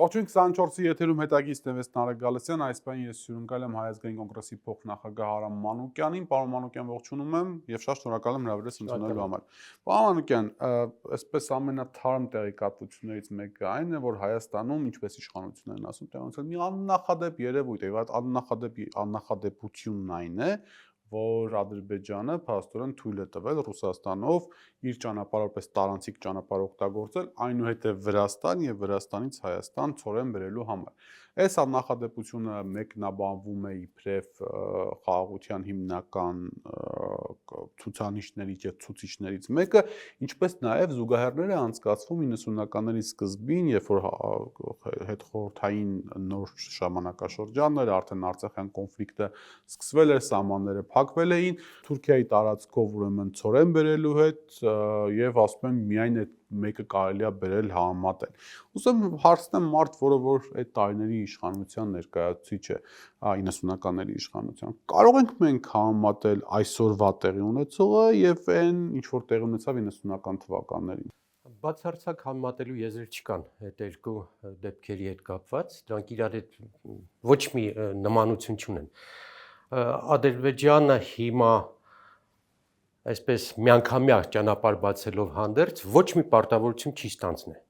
Ողջույն 24-ի եթերում հետագիծ Տևես Նարեկ Գալստյան, այս պայն ես հյուրընկալ եմ Հայ ազգային կոնգրեսի փոխնախագահ Արամ Մանուկյանին, պարոն Մանուկյան ողջունում եմ եւ շատ շնորհակալ եմ հրավերս ընդունելու համար։ Պարոն Մանուկյան, այսպես ամենաթարմ տեղեկատվություններից մեկը այն է, որ Հայաստանում, ինչպես իշխանություններն են ասում, տեղանցել մի աննախադեպ երևույթ է, այդ աննախադեպությունն այն է, որ Ադրբեջանը փաստորեն թույլ է տվել Ռուսաստանով իր ճանապարհ որպես տարանցիկ ճանապարհ օգտագործել, այնուհետև Վրաստան եւ Վրաստանից Հայաստան ցորեն բերելու համար։ Այս աննախադեպությունը մեկնաբանվում է իբրև խաղաղության հիմնական ցուցանիշներից եւ ցուցիչներից մեկը, ինչպես նաեւ զուգահեռները անցկացվում 90-ականների սկզբին, երբ որ հետխորհրդային նոր ժամանակաշրջանն էր, արդեն Արցախյան կոնֆլիկտը սկսվել էր, սահմանները փակվել էին, Թուրքիայի տարածքով ուրեմն ցորեն բերելու հետ եւ ասում են միայն այդ մեկը կարելի է բերել համատել։ Ուզում հարցնեմ մարդ, որը այդ տարիների իշխանության ներկայացուցիչ է, 90-ականների իշխանության։ Կարող ենք մենք համատել այսօրվա տեղի ունեցողը եւ այն, ինչ որ տեղի ունեցավ 90-ական թվականներին։ Բացարձակ համատելու եզրեր չկան այդ երկու դեպքերի հետ կապված, դրանք իրար հետ ոչ մի նմանություն չունեն։ Ադրբեջանը հիմա այսպես միանգամյա ճանապարհ բացելով հանդերձ ոչ մի պարտավորություն չի ստանձնել։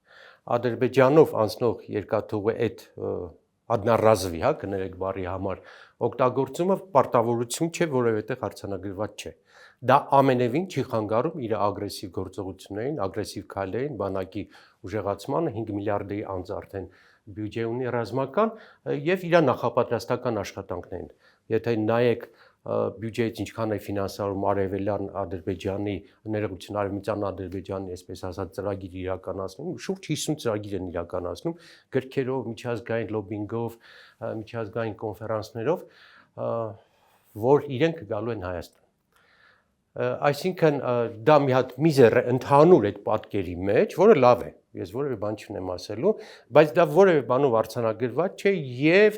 Ադրբեջանով անցնող երկաթուղի այդ одноразовый, կներեք բառի համար օգտագործումը պարտավորություն չէ, որովհետև հարցանագրված չէ։ Դա ամենևին չի խանգարում իր ագրեսիվ գործողություններին, ագրեսիվ քայլերին, բանակի ուժեղացմանը 5 միլիարդի անց արդեն բյուջե ունի ռազմական եւ իր նախապատրաստական աշխատանքներին։ Եթե նայեք բյուջեից ինչքան է ֆինանսավորում արևելյան Ադրբեջանի ներողություն արևմտյան Ադրբեջանի, այսպես ասած, ծրագիր իրականացնում, շուրջ 50 ծրագիր են իրականացնում գրքերով, միջազգային լոբինգով, միջազգային կոնֆերանսներով, որ իրենք գալու են Հայաստան։ Այսինքն դա մի հատ միզեր ընդհանուր այդ պատկերի մեջ, որը լավ է, ես որևէ բան չունեմ ասելու, բայց դա որևէ բանով արձանագրված չէ եւ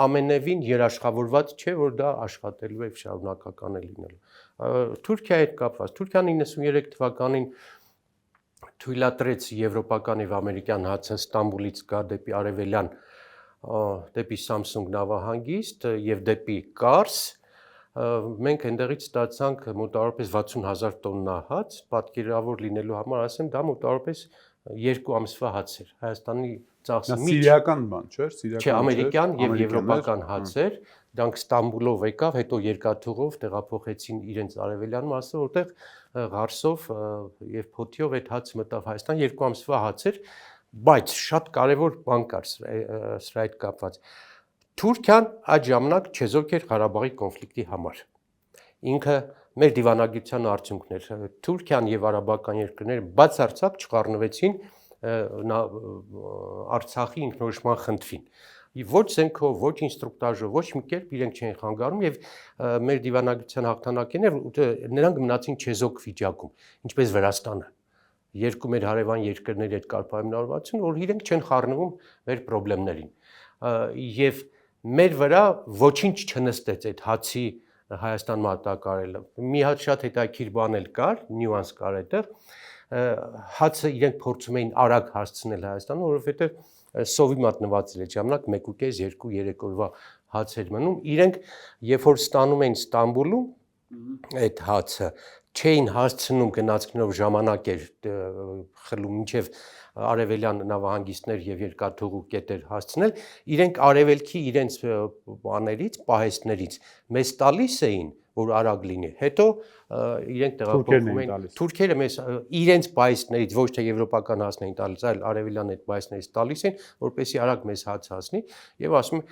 ամենևին երաշխավորված չէ, որ դա աշխատելու է շարունակական է լինելու։ Թուրքիայի հետ կապված, Թուրքիան 93 թվականին թույլատրեց եվրոպական եւ ամերիկյան հացը Ստամբուլից գա դեպի արևելյան, դեպի Samsung նավահանգիստ եւ դեպի Կարս։ Մենք այնտեղից ստացանք մոտավորապես 60,000 տոննա հաց, պատկերավոր լինելու համար ասեմ, դա մոտավորապես 2 ամսվա հաց էր։ Հայաստանի ծախսը սիրիական բան չէ՞, չէ, ամերիկյան եւ եվրոպական հաց էր, դրանք Ստամբուլով եկավ, հետո երկաթուղով տեղափոխեցին իրենց արևելյան մասը, որտեղ ղարսով եւ փոթիով այդ հացը մտավ Հայաստան, 2 ամսվա հաց էր, բայց շատ կարեւոր բան կար սրա հետ կապված։ Թուրքիան այդ ժամանակ չեզոք էր Ղարաբաղի կոնֆլիկտի համար։ Ինքը մեր դիվանագիտության արդյունքն էր։ Թուրքիան եւ արաբական երկրները բացարձակ չխառնվեցին Արցախի ինքնորոշման խնդրին։ Ոչ զենքով, ոչ ինստրուկտաժով, ոչ մի կերպ իրենք չեն խանգարում եւ մեր դիվանագիտության հաղթանակին նրանք մնացին չեզոք վիճակում, ինչպես Վրաստանը։ Երկու մեր հարևան երկրների հետ կար պայմանավորվածություն, որ իրենք չեն խառնվում մեր խնդիրներին։ Եվ մեր վրա ոչինչ չնստեց այդ հացի Հայաստան մատակարարելը։ Մի հատ շատ հետաքրքիր բան էլ կար, նյուանս կար այդտեղ։ Հացը իրենք փորձում էին արագ հասցնել Հայաստանը, որովհետև սովի մատնվածել այդ ժամանակ 1.5, 2, 3 օրվա հաց էր մնում։ Իրենք երբ որ ստանում էին Ստամբուլում այդ հացը, չէին հասցնում գնացքներով ժամանակ էր խլում մինչև արևելյան նավահանգիստներ եւ երկաթուղու կետեր հասցնել, իրենք արևելքի իրենց բաներից, պահեստներից մեզ տալիս էին, որ արագ լինի։ Հետո իրենք տեղափոխում էին թուրքերը մեզ իրենց պահեստներից ոչ թե եվրոպական հասնեին տալիս, այլ արևելյան այդ պահեստներից տալիս են, որպեսզի արագ մեզ հաց հասնի եւ ասում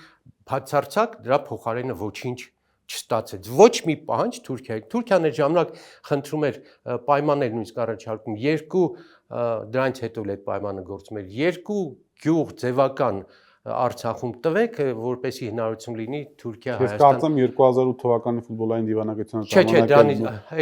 բացարձակ դրա փոխարենը ոչինչ չստացեց։ Ոչ մի պահանջ Թուրքիան այդ ժամանակ խնդրում էր պայմաններ նույնիսկ առաջարկում երկու դրանից հետո էլ այդ պայմանը գործում էր երկու գյուղ ձևական Արցախում տվեք, որպեսզի հնարավորություն լինի Թուրքիա Ես Հայաստան։ կարծեմ 2008 թվականի ֆուտբոլային դիվանագիտության Չէ,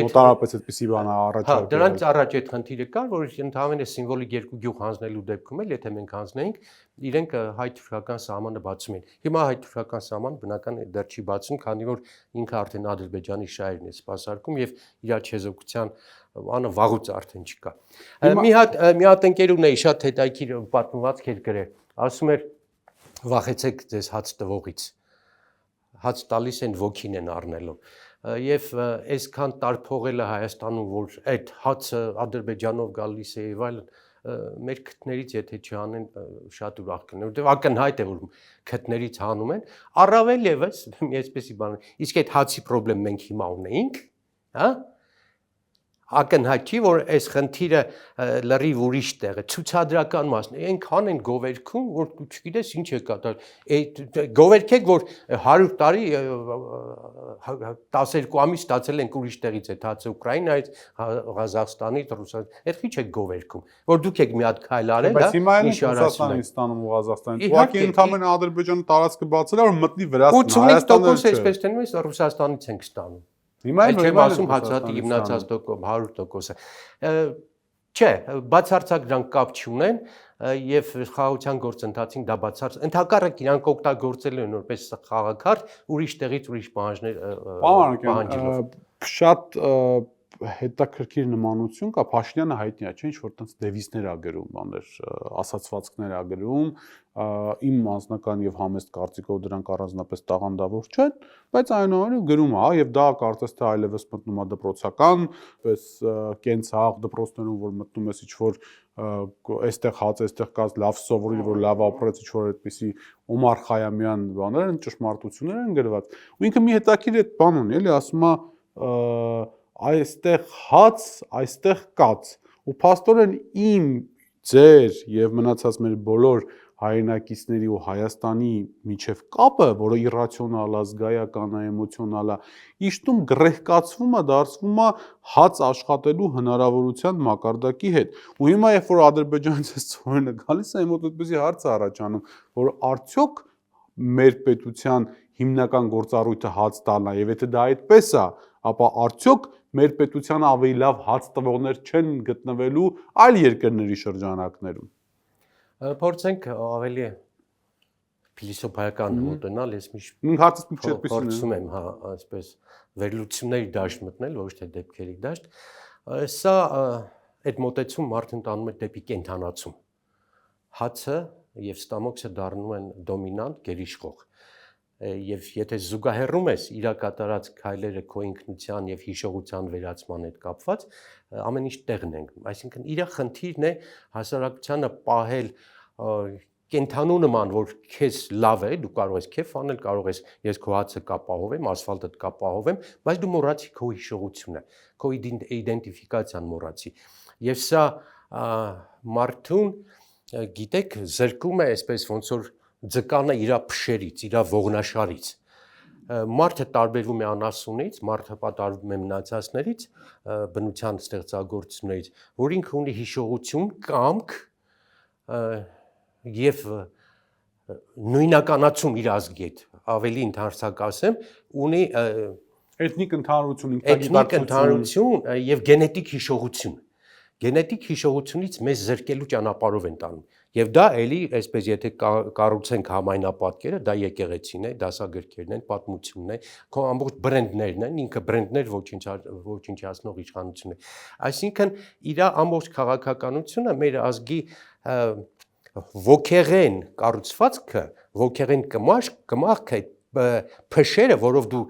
մոտարապես այդպեսի բան առաջարկել։ Դրանից առաջ այդ խնդիրը կար, որ ընդհանրապես սիմվոլիկ երկու գյուղ հանձնելու դեպքում էլ, եթե մենք հանձնեինք, իրենք հայ-թուրքական սահմանը բացում են։ Հիմա հայ-թուրքական սահմանը բնական է դեռ չի բացում, քանի որ ինքը արդեն Ադրբեջանի շահերն է սպասարկում եւ իր չեզոքության անը վաղուց արդեն չկա։ Մի հատ ընկեր ունեի շատ հետաքրքիր պատմվածք էր գրել։ Ասում էր վախեցեք ձեզ հաց տվողից։ Հաց տալիս են ոգին են առնելու։ Եվ այսքան տարփողելը Հայաստանում, որ այդ հացը Ադրբեջանով գալիս է եւ այլն, մեր քթներից եթե չանեն շատ ուրախ կլինի, որտեղ ակնհայտ է որ քթներից հանում են, առավել եւս մի այսպեսի բան։ Իսկ այդ հացի խնդրեմ մենք հիմա ունեինք, հա? Ակնհայտ չի, որ այս խնդիրը լրիվ ուրիշ տեղ է, ցուցադրական մասն է, այնքան են գովերքում, որ չգիտես ինչ է կատարել։ Գովերքեք, որ 100 տարի 12 ամիս ստացել ենք ուրիշ տեղից այդ հացը Ուկրաինայից, Ղազախստանից, Ռուսաստանից, այդ քիչ է գովերքում, որ դուք եք մի հատ քայլ արել, բայց հիմա էլ Ռուսաստանից ստանում ու Ղազախստանից։ Ուղղակի ընդհանրապես Ադրբեջանը տարածքը բացել է, որ մտնի Վրաստան, Հայաստանը 85% այսպես տենում է, Ռուսաստանից ենք ստանում։ Հիմա էլ չեմ ասում հացատի հիմնացած 100%-ը։ Չէ, բացարձակ դրանք կապ չունեն եւ խաղաղության գործընթացին դա բացարձակ ընդհակառակ իրանք օգտագործել են որպես խաղաքարտ ուրիշ տեղից ուրիշ պահանջելով։ Շատ հետաքրքիր նմանություն կա, Փաշինյանը հայտնի է, չէ՞, ինչ որ տենց դեվիզներ ա գրում, բաներ, ասացվածքներ ա գրում, իմ անձնական եւ համեստ կարծիքով դրանք առանձնապես տաղանդավոր չեն, բայց այնուամենայնիվ գրում է, եւ դա կարծես թե այլևս մտնում է դպրոցական, պես կենցաղ դպրոցներում, որ մտնում ես ինչ որ այստեղ հաց, այստեղ կաց լավ սովորի, որ լավ ապրեց, ինչ որ այդպիսի Օմար Խայամյան բաներ են, ճշմարտություններ են գրված։ Ու ինքը մի հետաքրքիր այդ բան ունի, էլի ասում է այստեղ հաց, այստեղ կաց։ Ու փաստորեն իմ, ձեր եւ մնացած մեր բոլոր հայրենակիցների ու Հայաստանի միջև կապը, որը իրացիոնալ է, զգայական է, էմոցիոնալ է, իշտում գրեհկացվում է, դարձվում է հաց աշխատելու հնարավորության մակարդակի հետ։ Ու հիմա երբ որ Ադրբեջանից այս ծորենը գալիս է, մոտ այդպեսի հարց է առաջանում, որ արդյոք մեր պետության հիմնական գործառույթը հաց տալն է, եւ եթե դա այդպես է, ապա արդյոք մեր պետությանը ավելի լավ հաց տվողներ չեն գտնվելու այլ երկրների շրջանակներում։ Փորձենք ավելի փիլիսոփայական մոտենալ, ես միշտ փորձում եմ, հա, այսպես վերլուծությունների դաշտ մտնել, ոչ թե դեպքերի դաշտ։ Սա այդ մոտեցում մարդն տանում է դեպի կենթանացում։ Հացը եւ ստամոքսը դառնում են դոմինանտ, գերիշխող։ Եվ եթե զուգահեռում ես իր կատարած քայլերը քո ինքնության եւ հիշողության վերացման հետ կապված, ամեն ինչ տեղն են։ Այսինքն իր խնդիրն է հասարակությանը պահել կենթանու նման, որ քեզ լավ է, դու կարող ես քեֆ անել, կարող ես ես քո հացը կապահովեմ, ասֆալտդ կապահովեմ, բայց դու մոռացի քո հիշողությունը, քո իդենտիֆիկացիան մոռացի։ Եվ սա մարդուն, գիտեք, զրկում է այսպես ոնց որ ձկանը իր փշերից, իր ողնաշարից։ Մարդը տարբերվում է անասունից, մարդը տարբերվում է մնացածներից, բնության ստեղծագործություններից, որ ինքը ունի հիշողություն, կամք եւ նույնականացում իր ազգի հետ, ավելի ընդհանրացակ ասեմ, ունի էթնիկ ընդհանրություն, էթնիկ ընդհանրություն եւ գենետիկ հիշողություն։ Գենետիկ հիշողությունից մեզ զրկելու ճանապարհով են տանում։ Եվ դա էլի, այսպես եթե կառուցենք համայնապատկերը, դա եկեղեցին է, դասագրքերն են, պատմությունն է, քո ամբողջ բրենդներն են, ինքը բրենդներ ոչնչացնող իշխանություն է։ Այսինքն իր ամբողջ քաղաքականությունը մեր ազգի ոգեղեն կառուցվածքը, ոգեղեն կմախքը փշերը, որով դու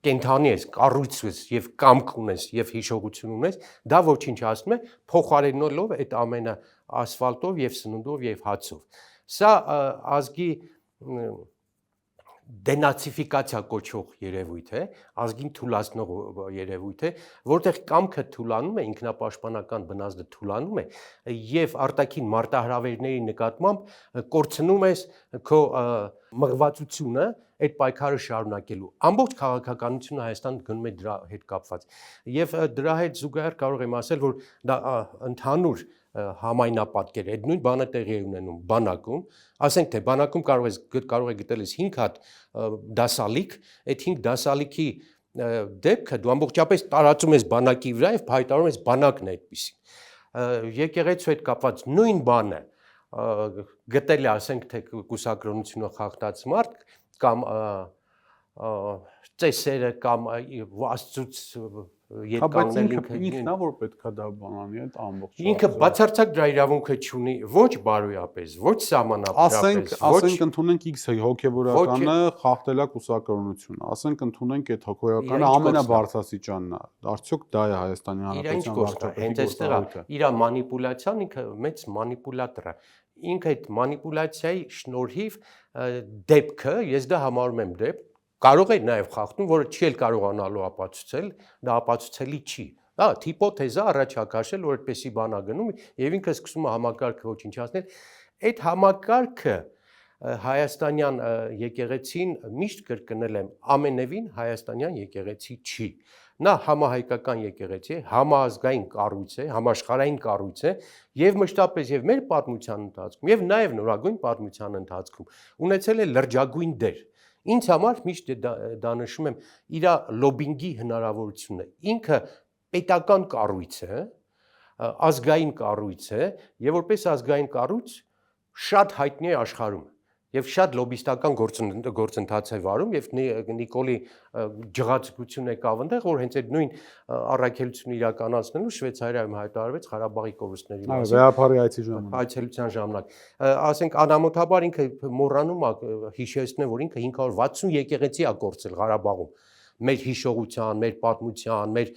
կենթանի ես, կառույց ես եւ կամք ունես եւ հիշողություն ունես, դա ոչնչացնում է փոխարինելով այդ ամենը ասֆալտով եւ սնունդով եւ հացով։ Սա ազգի դենացիֆիկացիա կոչվող երևույթ է, ազգին թուլացնող երևույթ է, որտեղ կամքը թուլանում է, ինքնապաշտպանական բնազդը թուլանում է եւ արտաքին մարտահրավերների նկատմամբ կորցնում ես քո մղվածությունը այդ պայքարը շարունակելու։ Ամբողջ քաղաքականությունը Հայաստան գնում է դրա հետ կապված։ Եվ դրա հետ զուգահեռ կարող եմ ասել, որ դա ընդհանուր համայնապատկեր, այդ նույն բանը տեղի է ունենում բանակում, ասենք թե բանակում կարող է գտել 5 հատ դասալիկ, այդ 5 դասալիքի դեպքը դու ամբողջապես տարածում ես բանակի վրա եւ հայտարարում ես բանակն է այդպեսին։ Եկեղեցու հետ կապված նույն բանը գտել է, ասենք թե կուսակրոնությունը խախտած մարդ կամ ծեսերը կամ աստծուց ետկանել ինքն է որ պետքա դա բանանի այդ ամբողջ ինքը բացարձակ դրա իրավունքը չունի ոչ բարոյապես ոչ սահմանափակապես ասենք ընդունենք X հոգեվորականը խախտելա կուսակրոնությունը ասենք ընդունենք այդ հոգեվորականը ամենաբարձրաստիճանն է արդյոք դա է Հայաստանի Հանրապետության վարչապետի հենց այստեղ է իր մանիպուլյացիան ինքը մեծ մանիպուլատոր է ինքը այդ մանիպուլյացիայի շնորհիվ դեպքը ես դա համարում եմ դեպք կարող է նաև խախտում, որը չի էլ կարողանալու ապացուցել, դա ապացուցելի չի։ Դա հիպոթեզա առաջակարգել, որ այդպեսի բան ա գնում եւ ինքը սկսում է համակարգը ոչնչացնել։ Այդ համակարգը հայաստանյան եկեղեցին միշտ կրկնել եմ, ամենևին հայաստանյան եկեղեցի չի։ Նա համահայկական եկեղեցի է, համաազգային կառույց է, համաշխարհային կառույց է եւ մշտապես եւ մեր պատմության ընթացքում եւ նաեւ նորագույն պատմության ընթացքում ունեցել է լրջագույն դեր։ Ինձ համար միշտ դա նշում եմ իր լոբինգի հնարավորությունը ինքը պետական կառույց է ազգային կառույց է եւ որպես ազգային կառույց շատ հայտնի է աշխարհում եւ շատ լոբիստական գործընթաց է վարում եւ Նիկոլի ջղացկություն եկավ այնտեղ որ հենց այդ նույն առաքելությունը իրականացնելու Շվեյցարիայում հայտարարվեց Ղարաբաղի կորուստների մասին վեհապարի այցելության ժամանակ ասենք անամոթաբար ինքը մոռանում է հիշեցնել որ ինքը 560 եկեղեցի ա կորցել Ղարաբաղում մեր հիշողության, մեր պատմության, մեր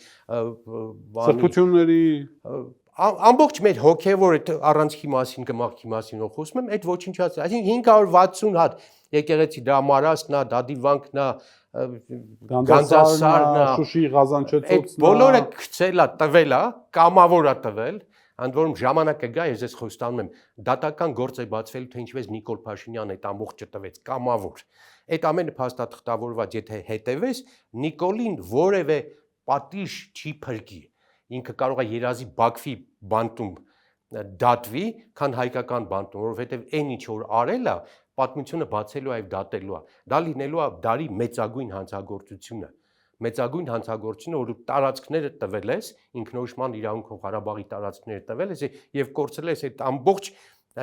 սրբությունների ամբողջ մեր հոգևոր այդ առանցքի մասին, գմախքի մասին ով խոսում եմ, այդ ոչնչացել, այսինքն 560 հատ եկեղեցի դա Մարասն է, դա Դիվանքն է, Գանձասարն է, Շուշի Ղազանչեցոցն է, այդ բոլորը գցել է, տվել է, կամավոր է տվել, ընդ որում ժամանակը գա, ես ես խոստանում եմ, դատական գործ է բացվելու, թե ինչպես Նիկոլ Փաշինյանը այդ ամբողջը տվեց, կամավոր։ Այդ ամենը փաստաթղթավորված, եթե հետևես, Նիկոլին որևէ պատիժ չի փրկի։ Ինքը կարող է երազի Բաքվի բանտում դատվի, քան հայկական բանտում, որովհետև այն ինչ որ արել է, պատմությունը բացելու է եւ դատելու է։ Դա լինելու է դարի մեծագույն հանցագործությունը։ Մեծագույն հանցագործությունը, որ տարածքները տվել ես, ինքնորոշման իրավունքով Ղարաբաղի տարածքները տվել ես եւ կորցրել ես այդ ամբողջ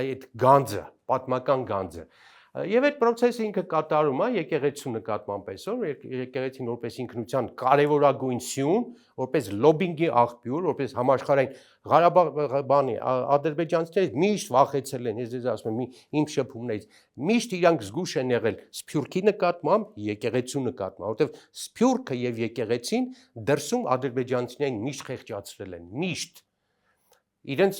այդ գանձը, պատմական գանձը։ Եվ այդ process-ը ինքը կատարում է եկեղեցու նկատմամբ այսօր, եկեղեցին որպես ինքնության կարևորագույն սյուն, որպես լոբինգի աղբյուր, որպես համաշխարհային Ղարաբաղի ադրբեջանցիները միշտ վախեցել են, ես ասում եմ, իմ շփումներից, միշտ իրանք զգուշ են եղել Սփյուռքի նկատմամբ, եկեղեցու նկատմամբ, որովհետև Սփյուռքը եւ եկեղեցին դրսում ադրբեջանցիներին միշտ խեղճացրել են, միշտ իրենց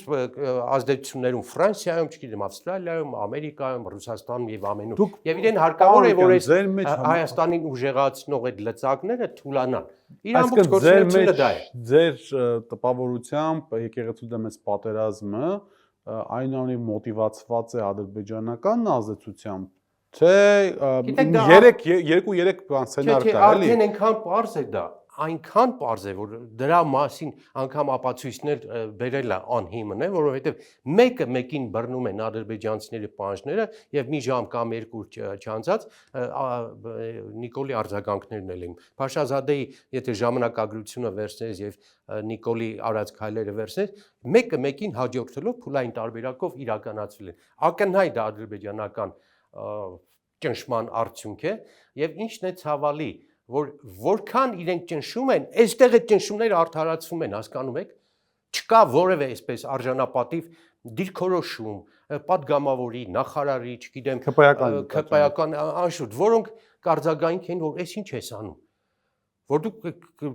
ազդեցություններում Ֆրանսիայում, չգիտեմ, Ավստրալիայում, Ամերիկայում, Ռուսաստանում եւ ամենուր։ Եվ իրեն հարկավոր է որ այս Հայաստանին ուժեղացնող այդ լծակները թուլանան։ Իր ամբողջ գործունեությունը դա է։ Ձեր տպավորությամբ եկեղեցու դեմ այս պատերազմը այնուամենայնիվ մոտիվացված է ադրբեջանական ազդեցությամբ, թե 2-3 բան սցենար կա, էլի։ Արդեն այնքան པարզ է դա։ Այնքան པարզ է, որ դրա մասին անգամ ապացույցներ բերել է անհիմն է, որովհետև մեկը մեկին բռնում են ադրբեջանցիների պահանջները եւ մի ժամ կամ երկու չանցած Նիկոլի արձագանքներն էլ են։ Փաշազադեի, եթե ժամանակագրությունը վերցնես եւ Նիկոլի արած քայլերը վերցնես, մեկը մեկին հաջորդելով փուլային տարբերակով իրականացվել են։ Ակնհայտ ադրբեջանական ճնշման արդյունք է եւ ինչն է ցավալի որ որքան իրենք ճնշում են, այստեղ այդ ճնշումները արդարացվում են, հասկանում եք, չկա որևէ այսպես արժանապատիվ դիրքորոշում, պատգամավորի, նախարարի, չգիտեմ, քպայական անշուտ, որոնք կարձագանք են, որ այս ինչ ես անում, որ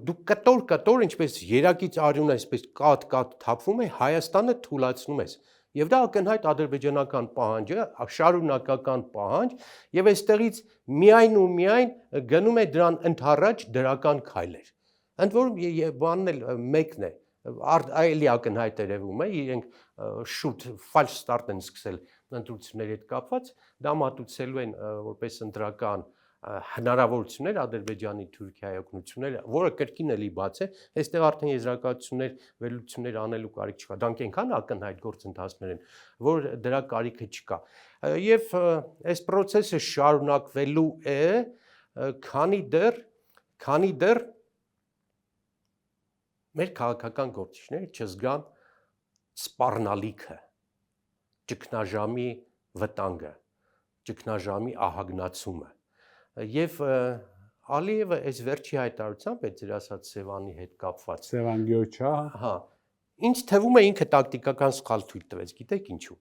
դու կտոր, ինչպես երակից արյունը այսպես կատ թափվում է, Հայաստանը թուլացնում ես, եւ դա ակնհայտ ադրբեջանական պահանջ է, շարունակական պահանջ, եւ այստեղից միայն ու միայն գնում է դրան ընդառաջ դրական քայլեր։ Ընդ որում բանն էլ մեկն է, այլի ակնհայտ երևում է, իրենք շուտ ֆալշ ստարտ են սկսել ընտրությունների հետ կապված, դա մատուցելու են որպես ընտրական հնարավորություններ Ադրբեջանի Թուրքիայի օգնությունները, որը կրկին էլի բաց է, այստեղ արդեն եզրակացություններ, վերլուծություններ անելու կարիք չկա։ Դրանք այնքան ակնհայտ գործընթացներ են, որ դրա կարիքը չկա։ Եվ այս process-ը շարունակվելու է, քանի դեռ մեր քաղաքական գործիչները չզգան սպառնալիքը, ճգնաժամի վտանգը, ճգնաժամի ահագնացումը։ Եվ Ալիևը այս վերջի հայտարարությամբ այդ ձեր ասած Սևանի հետ կապված Սևան Գյոչա, հա, ինձ թվում է ինքը տակտիկական սխալ թույլ տվեց, գիտեք ինչու։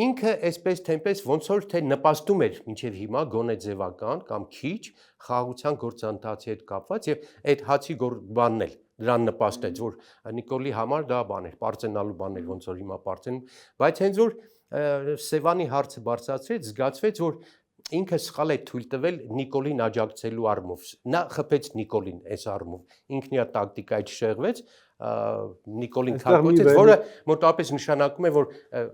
Ինքը այսպես թե այնպես ոնց որ թե նպաստում էր մինչև հիմա գոնե ձևական կամ քիչ խաղաղության գործընթացի հետ կապված եւ այդ հացի բանն էլ դրան նպաստեց, որ Նիկոլի համար դա բան էր, պարծենալու բան էր, ոնց որ հիմա պարծենում, բայց հենց որ Սևանի հարցը բարձրացրեց, զգացվեց, որ ինքը սխալ է թույլ տվել Նիկոլին աջակցելու առումով։ Նա խփեց Նիկոլին այս առումով։ Ինքն իր տակտիկայից շեղվեց, Նիկոլին քարկոծեց, որը մոտավորապես նշանակում է, որ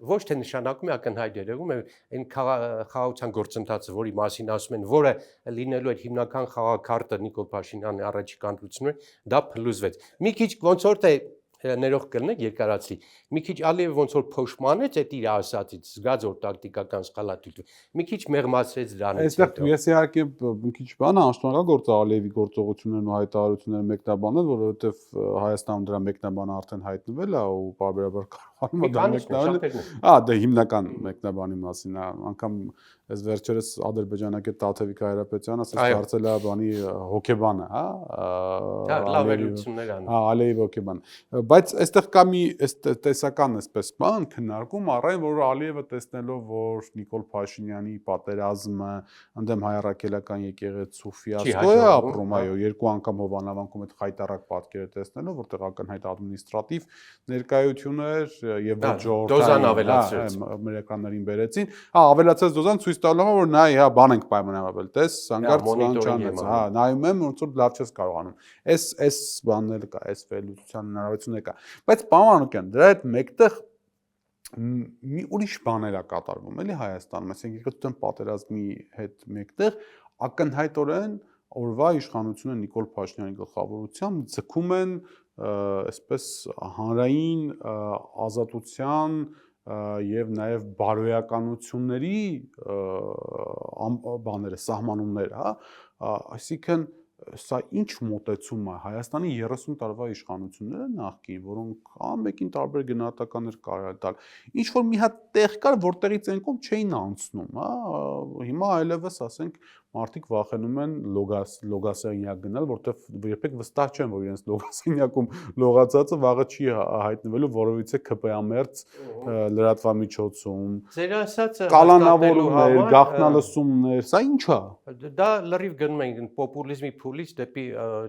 ոչ թե նշանակում է, ակնհայտ երևում է այն խաղաղության գործընթացը, որի մասին ասում են, որը լինելու էր հիմնական խաղաքարտը Նիկոլ Փաշինյանի առաջիկա ընտրությունները, դա փլուզվեց։ Մի քիչ ոնց որ թե ներող կլինեք երկարացրի։ Մի քիչ Ալիևը ոնց որ փոշմանեց այդ իր ասածից, զգաց որ տակտիկական սխալատուր։ Մի քիչ մեղմացրեց դրանից հետո։ Այստեղ ես իհարկե մի քիչ բան անշնորհակալ գործ Ալիևի գործողություններն ու հայտարարությունները մեկնաբանել, որովհետև Հայաստանում դրա մեկնաբանը արդեն հայտնվել է ու պարբերաբար կարողանում է դա մեկնաբանել։ Դա հիմնական մեկնաբանի մասին է, անգամ այս վերջերս ադրբեջանակետ Տաթևիկ Հայրապետյանը ասես դարձել է բանի հոկեբանը, հա, լավելություններ անում։ Հա, Ալիևի հոկեբան։ Բայց այստեղ կա մի տեսական այսպես բան քննարկում առայն, որ Ալիևը տեսնելով, որ Նիկոլ Փաշինյանի պատերազմը ընդդեմ հայ-առաքելական եկեղեցու ֆիասկո է ապրում, այո, երկու անգամ Հովանավանքում այդ խայտարակ պատկերը տեսնելով, որտեղ ակնհայտ ադմինիստրատիվ ներկայություն էր եւ ոչ դոզան ավելացրեց, մեր էկրաններին բերեցին, հա, ավելացած դոզան ցույց տալով որ նա հա բան ենք պայմանավորել, տես, հանկարծ բան չանեց, հա, նայում եմ ոնց որ լավ չես կարողանում։ Այս բանն էլ կա, այս վերլուծության հնարավորությունը կա։ Բայց պարոն Մանուկյան, դրա հետ մեկտեղ մի ուրիշ բաներ է կատարվում, էլի Հայաստանում, այսինքն եկեղեցական պատերազմի հետ մեկտեղ ակնհայտորեն օրվա իշխանությունը Նիկոլ Փաշինյանի գլխավորությամբ ձգում են այսպես հանրային ազատության եւ նաեւ բարոյականությունների բաները, սահմանումները, հա, այսինքն սա ինչ մոտեցում է Հայաստանի 30 տարվա իշխանությունները նախկին, որոնք ամենքին տարբեր գնահատականներ կարելի տալ։ Ինչ որ մի հատ տեղ կար, որտեղից այն կողմ չէին անցնում, հա, հիմա այլևս ասենք մարդիկ վախենում են լոգասենյակ գնալ, որտեղ երբեք վստահ չեն, որ իրենց լոգասենյակում լողացածը վաղը չի հայտնվելու որովիցե ԿՊԱ-մերձ լրատվամիջոցում։ Ձեր ասածը կալանավորումներ, գաղտնալսումներ, սա ի՞նչ է։ Դա լրիվ գնում են պոպուլիզմի փուլից դեպի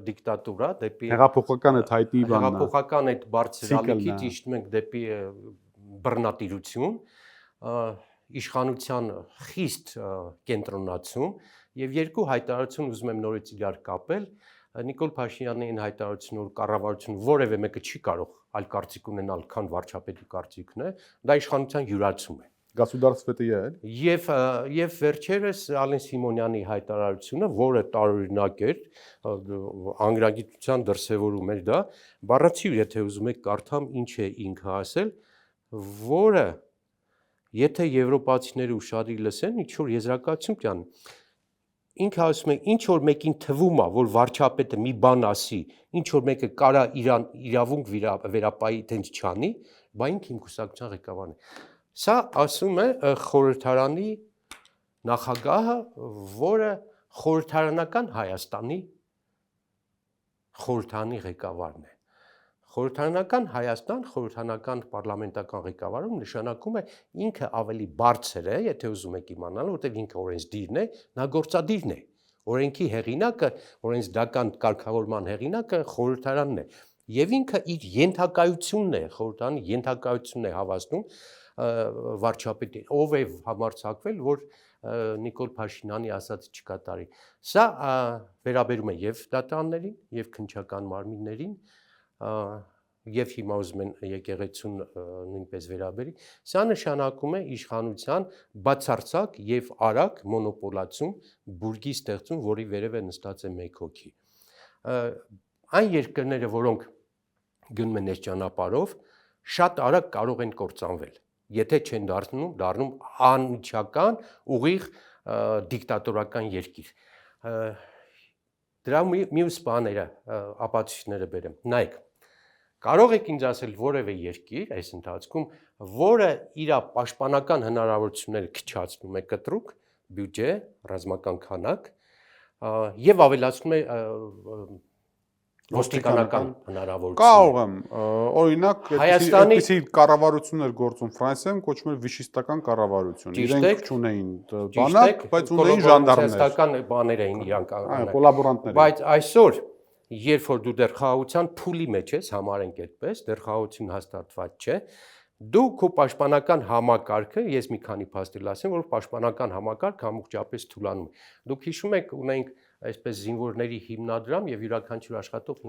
դիկտատուրա, դեպի հեղափոխական այդ հայտնի բանն է։ Հեղափոխական այդ բարձրալիքից իջնում ենք դեպի բռնատիրություն, իշխանության խիստ կենտրոնացում եւ երկու հայտարարություն ուզում եմ նորից իրար կապել։ Նիկոլ Փաշինյանի այն հայտարարությունը, որ կառավարությունը որևէ մեկը չի կարող այլ կարծիք ունենալ, քան վարչապետի կարծիքն է, դա իշխանության յուրացում է։ Գասուդարստվետը է։ Եվ վերջերս Ալեն Սիմոնյանի հայտարարությունը, որը տարօրինակ էր, անգրագիտության դրսևորում էր դա, բառացի, եթե ուզում եք կարդամ, ինչ է ինքը ասել, որը եթե եվրոպացիները ուշադիր լսեն, ինչ որ եզրակացություն կան, ինքը ասում է, ինչ որ մեկին թվում է, որ վարչապետը մի բան ասի, ինչ որ մեկը կարա իրավունք վերապայի տենց չանի, բա ինքը իմ կուսակցության ղեկավարն է։ Սա ասում է խորհրդարանի նախագահը, որը խորհրդարանական Հայաստանի խորհրդարանի ղեկավարն է։ Խորհրդարանական Հայաստան, խորհրդարանական պարլամենտական ղեկավարում նշանակում է ինքը ավելի բարձր է, եթե ուզում եք իմանալ, որտեղ ինքը օրենսդիրն է, նա գործադիրն է։ Օրենքի հեղինակը, օրենսդրական կարգավորման հեղինակը խորհրդարանն է։ Եվ ինքը իր ենթակայությունն է, խորհրդարանի ենթակայությունն է հավաստում վարչապետի, ով է համարձակվել, որ Նիկոլ Փաշինյանի ասածը չկատարի։ Սա վերաբերում է եւ դատարաններին, եւ քննչական մարմիններին, եւ հիմա ուզում են եկեղեցուն նույնպես վերաբերի, սա նշանակում է իշխանության բացարձակ եւ արագ մոնոպոլացում, բուրգի ստեղծում, որի վերև է նստած է մեկ հոգի։ Այն երկրները, որոնք գնում են այս ճանապարհով, շատ արագ կարող են կործանվել, եթե չեն դառնում անմիջական, ուղիղ դիկտատորական երկիր։ Դրա մյուս բաները, ապացույցները բերեմ։ Նայեք, կարող եք ինձ ասել որևէ երկիր այս ընթացքում, որը իր պաշտպանական հնարավորությունները քչացնում է կտրուկ, բյուջե, ռազմական քանակ եւ ավելացնում է ոստիկանական հնարավորությունները։ Կարող եմ, օրինակ, այդպիսի կառավարություններ գործում Ֆրանսիայում կոչվում էր վիշիստական կառավարություն։ Իրենք չունեին բանակ, բայց ունեին ժանդարմներ։ Կոլաբորացիական բաներ էին իրանք անում։ Կոլաբորանտներ։ Բայց այսօր, երբ որ դու դեռ խաղաղության փուլի մեջ ես, համարենք այդպես, դեռ խաղաղություն հաստատված չէ, դու քո պաշտպանական համակարգը, ես մի քանի փաստեր ասեմ, որ պաշտպանական համակարգ ամբողջապես թուլանում է։ Դուք հիշում եք, ունենք այսպես զինվորների հիմնադրամ եւ յուրաքանչյուր աշխատող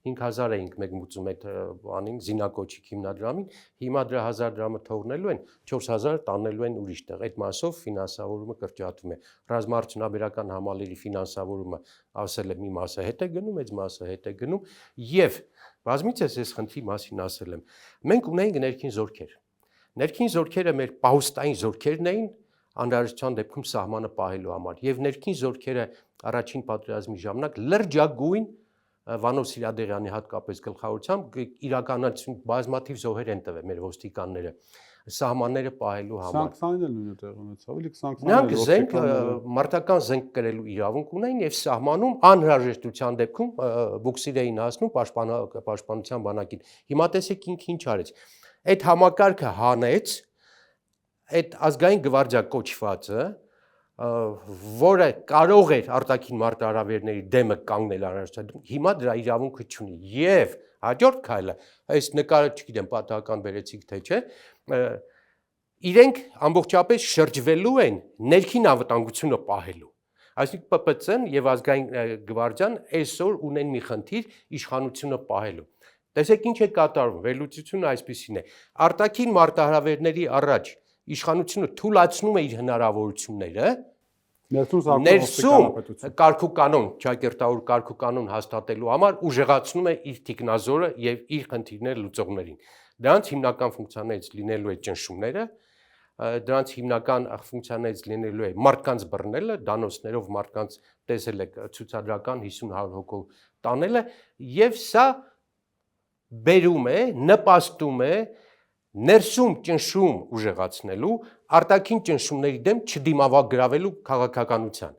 5000 էինք մեկ մուծում այդ բանին, զինակոչիկ հիմնադրամին, հիմա դրա 1000 դրամը թողնելու են, 4000 տանելու են ուրիշ տեղ։ Այդ մասով ֆինանսավորումը կրճատվում է։ Ռազմաարդյունաբերական համալիրի ֆինանսավորումը ասել է մի մասը հետ է գնում, այդ մասը հետ է գնում եւ բազմիցս այս խնդրի մասին ասել եմ։ Մենք ունենք ներքին զորքեր։ Ներքին զորքերը մեր պահուստային զորքերն էին անհրաժեշտության դեպքում սահմանը պահելու համար եւ ներքին զորքերը առաջին պատերազմի ժամանակ լրջագույն Վանո Սիրադեղյանի հատկապես գլխավորությամբ իրականացում բազմաթիվ զոհեր են տվել մեր ոստիկանները սահմանները պահելու համար։ Սանկցիաներն էլ նույնը տեղ ունեցավ, էլի սանկցիաները։ Նրանք զենք մարտական զենք կրելու իրավունք ունեն եւ սահմանում անհրաժեշտության դեպքում բուքսիր էին հասնում պաշտպանության բանակին։ Հիմա տեսեք ինքը ինչ արեց։ Այդ համակարգը հանեց, այդ ազգային գվարդիա կոչվածը, որը կարող էր արտաքին մարտահրավերների դեմը կանգնել անհրաժեշտ, հիմա դրա իրավունքը չունի եւ հաջորդ քայլը, այս նկարը չգիտեմ պատահական բերեցիք թե չէ, իրենք ամբողջապես շրջվելու են ներքին անվտանգությունը պահելու։ Այսինքն ՊՊՑ-ն եւ ազգային գվարդիան այսօր ունեն մի խնդիր իշխանությունը պահելու։ Տեսեք ինչ է կատարվում, վերլուծությունը այսպեսին է։ Արտաքին մարտահրավերների առաջ իշխանությունը թույլատրում է իր հնարավորությունները, ներսում կարգուկանոն, ճակերտավոր կարգուկանոն հաստատելու համար ուժեղացնում է իր թիկնազորը եւ իր խնդիրները լուծողներին։ Դրանց հիմնական ֆունկցիաներից լինելու է ճնշումները, դրանց հիմնական ֆունկցիաներից լինելու է մարդկանց բռնելը, դանոսներով մարդկանց տեսել եք ցուցադրական 50-100 հոգով տանելը եւ սա բերում է, նպաստում է ներսում ճնշում ուժեղացնելու, արտաքին ճնշումների դեմ չդիմավորագրավելու քաղաքականության։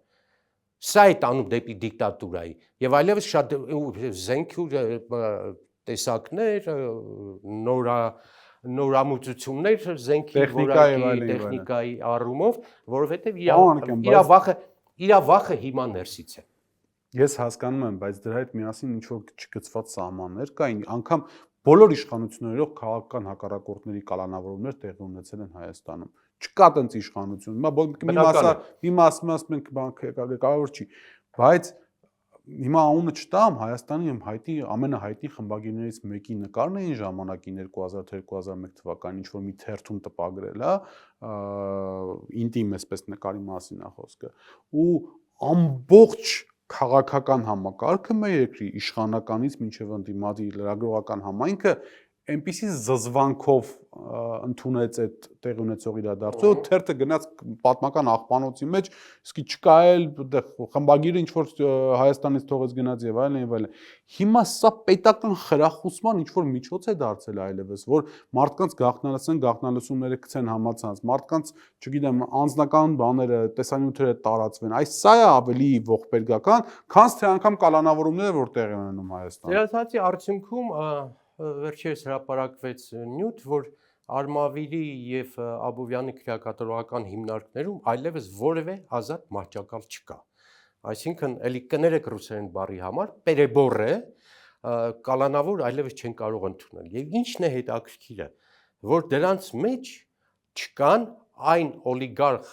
Սա է տանում դեպի դիկտատուրայի եւ այլևս շատ զենք տեսակներ, նորամուծություններ զենքի որակի տեխնիկայի առումով, որովհետեւ իր վախը հիմա ներսից է։ Ես հասկանում եմ, բայց դրա հետ միասին ինչ որ չգծված սահմաններ կային, անգամ բոլոր իշխանություններով քաղաքական հակառակորդների կալանավորումներ տեղի ունեցել են Հայաստանում։ Չկա տենց իշխանություն։ Մի մասը մենք բանկեկավոր չի, բայց հիմա անունը չտամ, Հայաստանի ամենահայտնի խմբագիրներից մեկի նկարն էին ժամանակին 2000-2001 թվականին ինչ որ մի թերթում տպագրել, ինտիմ էսպես նկարի մասին է խոսքը։ Ու ամբողջ քաղաքական համակարգը մեր երկրի իշխանականից մինչև ընդդիմադի լրագրողական համայնքը այնպիսի զզվանքով ընդունեց այդ տեղի ունեցող իրադարձը, թերթը գնաց պատմական աղբանոցի մեջ, իսկի չկա էլ խմբագիրը ինչ որ Հայաստանից թողեց գնաց եւ այլն եւ այլն։ Հիմա սա պետական խրախուսման ինչ որ միջոց է դարձել այլևս, որ մարդկանց գաղտնալսումները գցեն համացանց, մարդկանց, չգիտեմ, անձնական բաները, տեսանյութերը տարածվեն։ Այս սա է ավելի ողբերգական, քան թե անգամ կալանավորումները որ տեղի ունենում Հայաստանում։ Դրանցի արդյունքում վերջերս հրապարակվեց նյութ, որ Արմավիրի եւ Աբովյանի քրեակատարողական հիմնարկներում այլևս որևէ ազատ մահճակալ չկա։ Այսինքն, էլի կներեք ռուսերեն բառի համար, պերեբոր է, կալանավոր այլևս չեն կարող ընդունել։ Եվ ինչն է հետաքրքիրը, որ դրանց մեջ չկան այն օլիգարխ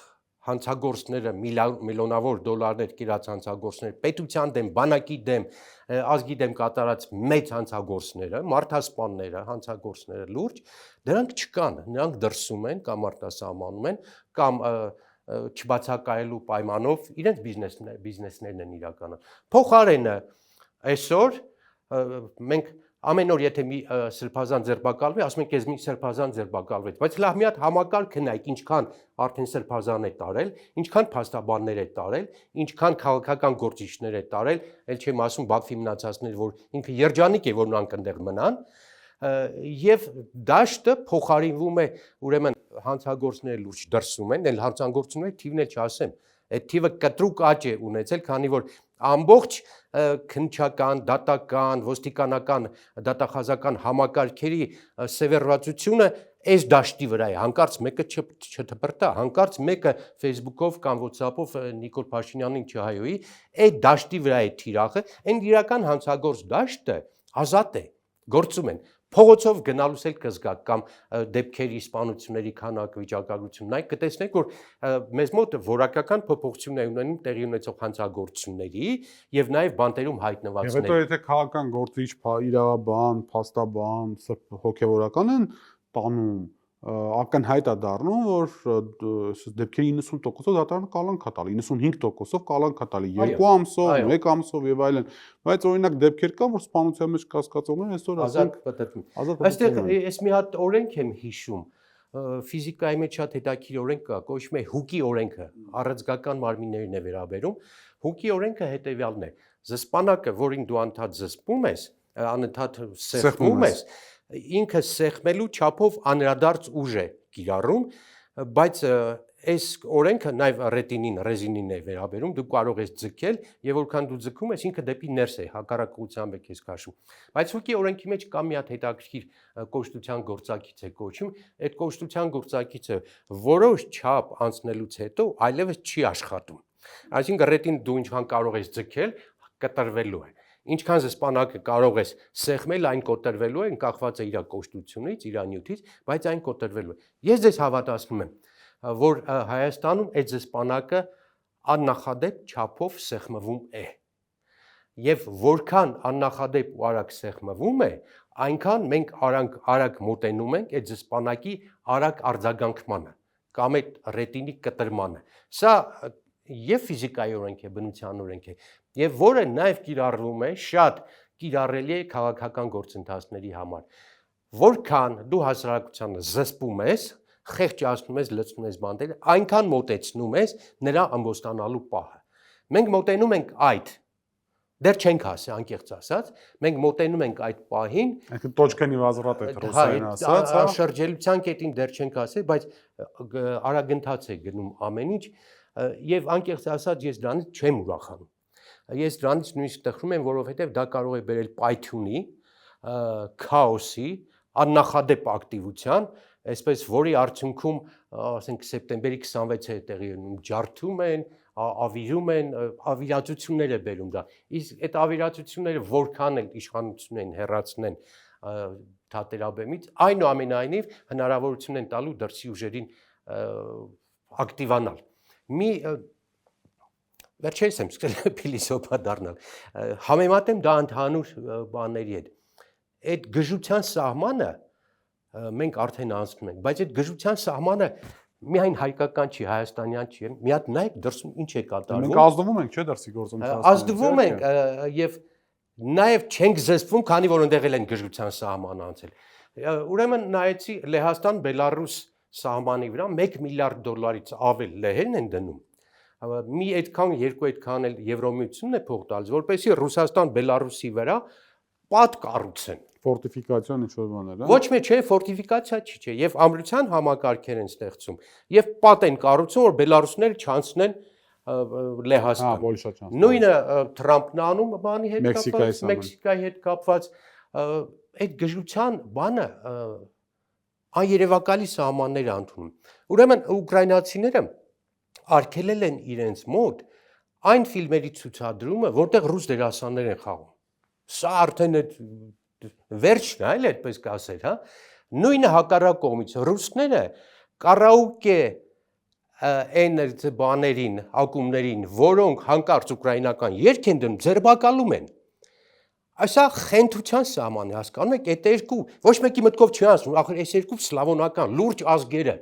հանցագործները միլիոնավոր դոլարներ կիրած հանցագործներ, պետության դեմ, բանակի դեմ, ազգի դեմ կատարած մեծ հանցագործները, մարդասպանները, հանցագործները լուրջ, դրանք չկան, նրանք դրսում են կամ արտասահմանում են կամ չբացակայելու պայմանով իրենց բիզնեսներն են իրականում։ Փոխարենը այսօր մենք ամեն օր եթե մի սրբազան ձերբակալվի, ասում ենք ես մի սրբազան ձերբակալվեց, բայց լավ մի հատ համակարգ նայեք, ինչքան արդեն սրբազան է տարել, ինչքան փաստաբաններ է տարել, ինչքան քաղաքական գործիչներ է տարել, ել չեմ ասում Բաքվի մնացածներ, որ ինքը երջանիկ է, որ նրանք այնտեղ մնան, եւ դաշտը փոխարինվում է ուրեմն հանցագործները լուրջ դրսում են, այլ հանցագործությունների թիվն էլ չասեմ, այդ թիվը կտրուկ աճ է ունեցել, քանի որ ամբողջ քննչական, դատական, ոստիկանական, դատախազական համակարգերի սևեռվածությունը այս դաշտի վրա է, հանկարծ մեկը չթպրտա, հանկարծ մեկը Facebook-ով կամ WhatsApp-ով Նիկոլ Փաշինյանին չհայոյի, այդ դաշտի վրա է թիրախը, այն իրական հանցագործ դաշտը ազատ է, գործում են, փողոցով գնալուց էլ կզգաք կամ դեպքերի սպանությունների քանակը վիճակագրությունն այն կտեսնեք, որ մեզ մոտ որակական փոփոխություն է ունենում տեղի ունեցող հանցագործությունների եւ նաեւ բանտերում հայտնվածների։ Եվ հետո եթե քաղաքական գործիչ, իրավաբան, փաստաբան, հոգեվորական են տանում, ակնհայտ է դառնում, որ դեպքերի 90%-ով դատարանը կալանք է տալի, 95%-ով կալանք է տալի, 2 ամսով, 1 ամսով եւ այլն, բայց օրինակ դեպքեր կան, որ սպանության մեջ կասկածողներ այսօր ազատ պատտվում։ Այստեղ ես մի հատ օրենք եմ հիշում, ֆիզիկայի մեջ շատ հետաքրքիր օրենք կա, կոչվում է Հուկի օրենքը, առանցքական մարմիններին է վերաբերում։ Հուկի օրենքը հետեւյալն է. զսպանակը, որին դու անդադ զսպում ես, անընդհատ սեղմում ես, ինքը սեղմելու չափով անդրադարձ ուժ է կիրառում, բայց այս օրենքը նաև ռեզինին է վերաբերում, դու կարող ես ձգել եւ որքան դու ձգում ես, ինքը դեպի ներս է հակառակ ուղղությամբ է քեզ քաշում։ Բայց Հուկի օրենքի մեջ կա մի հատ հետաքրքիր կոնստիտուցիան գործակից է կոչում, այդ կոնստիտուցիան գործակիցը որոշ չափ անցնելուց հետո այլևս չի աշխատում։ Այսինքն ռետին դու ինչքան կարող ես ձգել, կտրվելու է։ Ինչքան զսպանակը կարող ես սեղմել, այն կոտրվելու է, կախված է իր կոնստիտուցիոնից, իր նյութից, բայց այն կոտրվելու է։ Ես ձեզ հավատացնում եմ, որ Հայաստանում այդ զսպանակը աննախադեպ չափով սեղմվում է։ Եվ որքան աննախադեպ ու արագ սեղմվում է, այնքան մենք արագ մոտենում ենք այդ զսպանակի արագ արձագանքմանը կամ այդ ռետինի կտրմանը։ Սա եւ ֆիզիկայի օրենք է, բնության օրենք է, եւ որը նաեւ կիրառվում է, շատ կիրառելի է քաղաքական գործընթացների համար։ Որքան դու հասարակությանը զսպում ես, խեղճացնում ես, լցնում ես բանտերը, այնքան մոտեցնում ես նրա ամբոստանալու պահը։ Մենք մոտենում ենք այդ, դեռ չենք ասի, անկեղծ ասած, մենք մոտենում ենք այդ պահին, այսինքն точка невозврата ռուսերեն ասած, հա, շրջելիության կետին դեռ չենք ասի, բայց արագընթաց է գնում ամեն ինչ, եւ անկեղծ ասած ես դրանից չեմ ուրախանում։ Ես դրանից նույնիսկ տխրում եմ, որովհետեւ դա կարող է բերել պայթյունի, քաոսի, աննախադեպ ակտիվության, այսպես որի արդյունքում, ասենք սեպտեմբերի 26-ը է տեղի ունենում, ջարդում են, ավիրում են, ավիրացություններ է բերում դա։ Իսկ այդ ավիրացությունները որքան էլ իշխանություն են հեռացնեն թատերաբեմից, այնուամենայնիվ հնարավորություն են տալու դրսի ուժերին ակտիվանալ։ Մի վերջերս եմ սկսել փիլիսոփա դառնալ, համեմատեմ դա ընդհանուր բաների հետ։ Այդ գժության սահմանը մենք արդեն անցնում ենք, բայց այդ գժության սահմանը միայն հայկական չի, հայաստանյան չի, մի հատ նայեք դրսում ինչ է կատարվում։ Մենք ազդվում ենք, չէ՞, դրսի գործընթացը։ Ազդվում ենք եւ նաեւ չենք զսպվում, քանի որ ընդեղ են գժության սահմանը անցել։ Ուրեմն նայեցի Լեհաստան, Բելարուս սահմանի վրա 1 միլիարդ դոլարից ավել լեհերն են դնում։ Մի այդքան, երկու այդքան էլ Եվրոմիությունն է փող տալիս, որպեսզի Ռուսաստան, Բելարուսի վրա պատ կառուցեն։ Ֆորտիֆիկացիան ինչ-որ բաներ, հա։ Ոչ մի չէ, ֆորտիֆիկացիա չի, եւ ամրության համակարգեր են ստեղծում, եւ պատ են կառուցում, որ բելարուսները չանցնեն Լեհաստան։ Հա, πολύ շատ չանցնեն։ Նույնը Թրամփն անում բանի հետ կապված, Մեքսիկայի հետ կապված, այդ գժության բանը աներևակալի սահմաններ ընդունում։ Ուրեմն ուկրաինացիները արգելել են իրենց մոտ այն ֆիլմերի ցուցադրումը, որտեղ ռուս դերասաններ են խաղում։ Սա արդեն այդ վերջն է, այլ այդպես կասել, հա։ Նույնը հակառակ կողմից ռուսները կարաուկե այն բաներին, ակումբներին, որոնք հանկարծ ուկրաինական երկ են դնում, ձերբակալում են։ Այսա խենթության սահմանը հասկանում եք, այդ երկու ոչ մեկի մտքով չի անցնում, ախր այս երկու սլավոնական լուրջ ազգերը,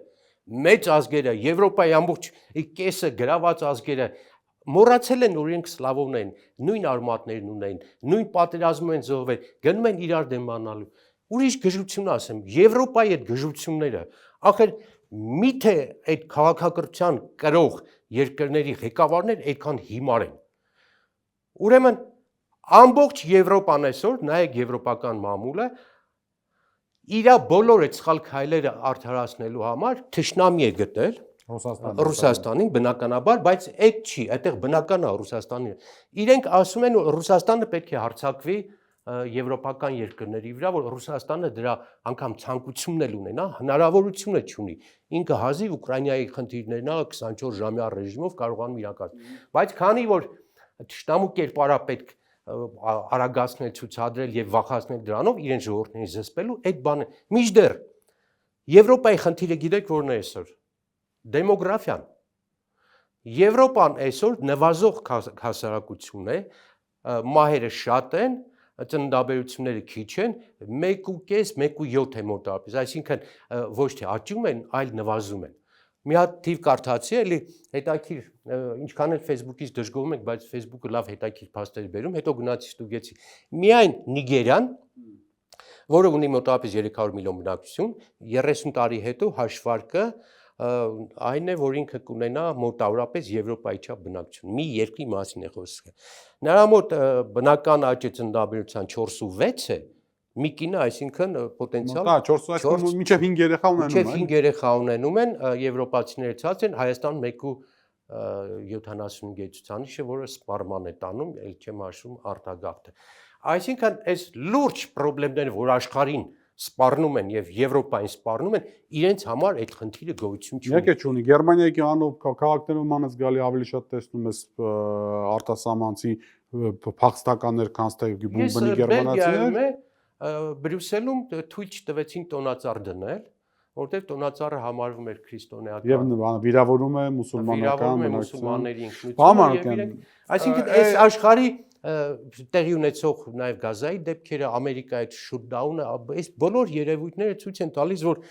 մեծ ազգերը, Եվրոպայի ամբողջ կեսը գրաված ազգերը մոռացել են, որ իրենք սլավոն են, նույն արմատներն ունեն, նույն պատերազմում են զոհվել, գնում են իրար դեմ անալու։ Ուրիշ գժություն ասեմ, Եվրոպայի այդ գժությունները, ախր միթե այդ քաղաքակրթության կրող երկրների ղեկավարներ այդքան հիմար են։ Ուրեմն ամբողջ Եվրոպան այսօր, նայեք եվրոպական մամուլը, իր բոլոր այդ սխալ քայլերը արդարացնելու համար թշնամի է գտել Ռուսաստանին բնականաբար, բայց այդ չի, այդտեղ բնական է Ռուսաստանի։ Իրենք ասում են, որ Ռուսաստանը պետք է հարձակվի եվրոպական երկրների վրա, որ Ռուսաստանը դրա անգամ ցանկությունն էլ ունենա, հնարավորությունը չունի։ Ինքը հազիվ Ուկրաինայի խնդիրներն է 24 ժամյա ռեժիմով կարողանում իրականացնել։ Բայց քանի որ թշնամու կերպարապետք արագացնել, ցուցադրել եւ վախացնել դրանով իրեն ժողովուրդներին զսպելու այդ բանը միջդեռ Եվրոպայի խնդիրը գիտեք որն է այսօր դեմոգրաֆիան Եվրոպան այսօր նվազող հասարակություն է մահերը շատ են ծննդաբերությունները քիչ են 1.5 1.7 է մոտավորապես այսինքն ոչ թե աճում են այլ նվազում են մի հատ թիվ կարդացի էլի հետաքրիր ինչքան էլ Facebook-ից դժգոհում եք բայց Facebook-ը լավ հետաքրիր փաստեր բերում հետո գնացի ստուգեցի միայն Նիգերիան որը ունի մոտավորապես 300 միլիոն բնակչություն 30 տարի հետո հաշվարկը այն է որ ինքը կունենա մոտավորապես Եվրոպայի չափ բնակչություն մի երկրի մասին է խոսքը նրա մոտ բնական աճի ծննդաբերության 4.6 է մի կինը, այսինքն պոտենցիալ 4 մինչև 5 երեխա ունենում են։ Մինչև 5 երեխա ունենում են, եվրոպացիները ցած են, Հայաստան 1.75 գեցուցանիշը, որը սպառման է տանում, ել չեմ հաշվում արտագաղթը։ Այսինքն այս լուրջ խնդիրները, որ աշխարհին սպառնում են եւ Եվրոպային սպառնում են, իրենց համար այդ խնդիրը գոյություն չունի։ Եկե չունի։ Գերմանիայի անով քաղաքներում մանած գալի ավելի շատ տեսնում ես արտասահմանցի փախստականներ, քան թե բունբնի գերմանացիներ։ Բրյուսելում թույլ չտվեցին տոնածառ դնել, որտեղ տոնածառը համարվում էր քրիստոնեական։ Եվ վիրավորում է մուսուլմանական մուսուլմանների ինքնությունը։ Այսինքն այս աշխարհի տեղի ունեցող նաև Գազայի դեպքերը, Ամերիկայի շուտդաունը, այս բոլոր երևույթները ցույց են տալիս, որ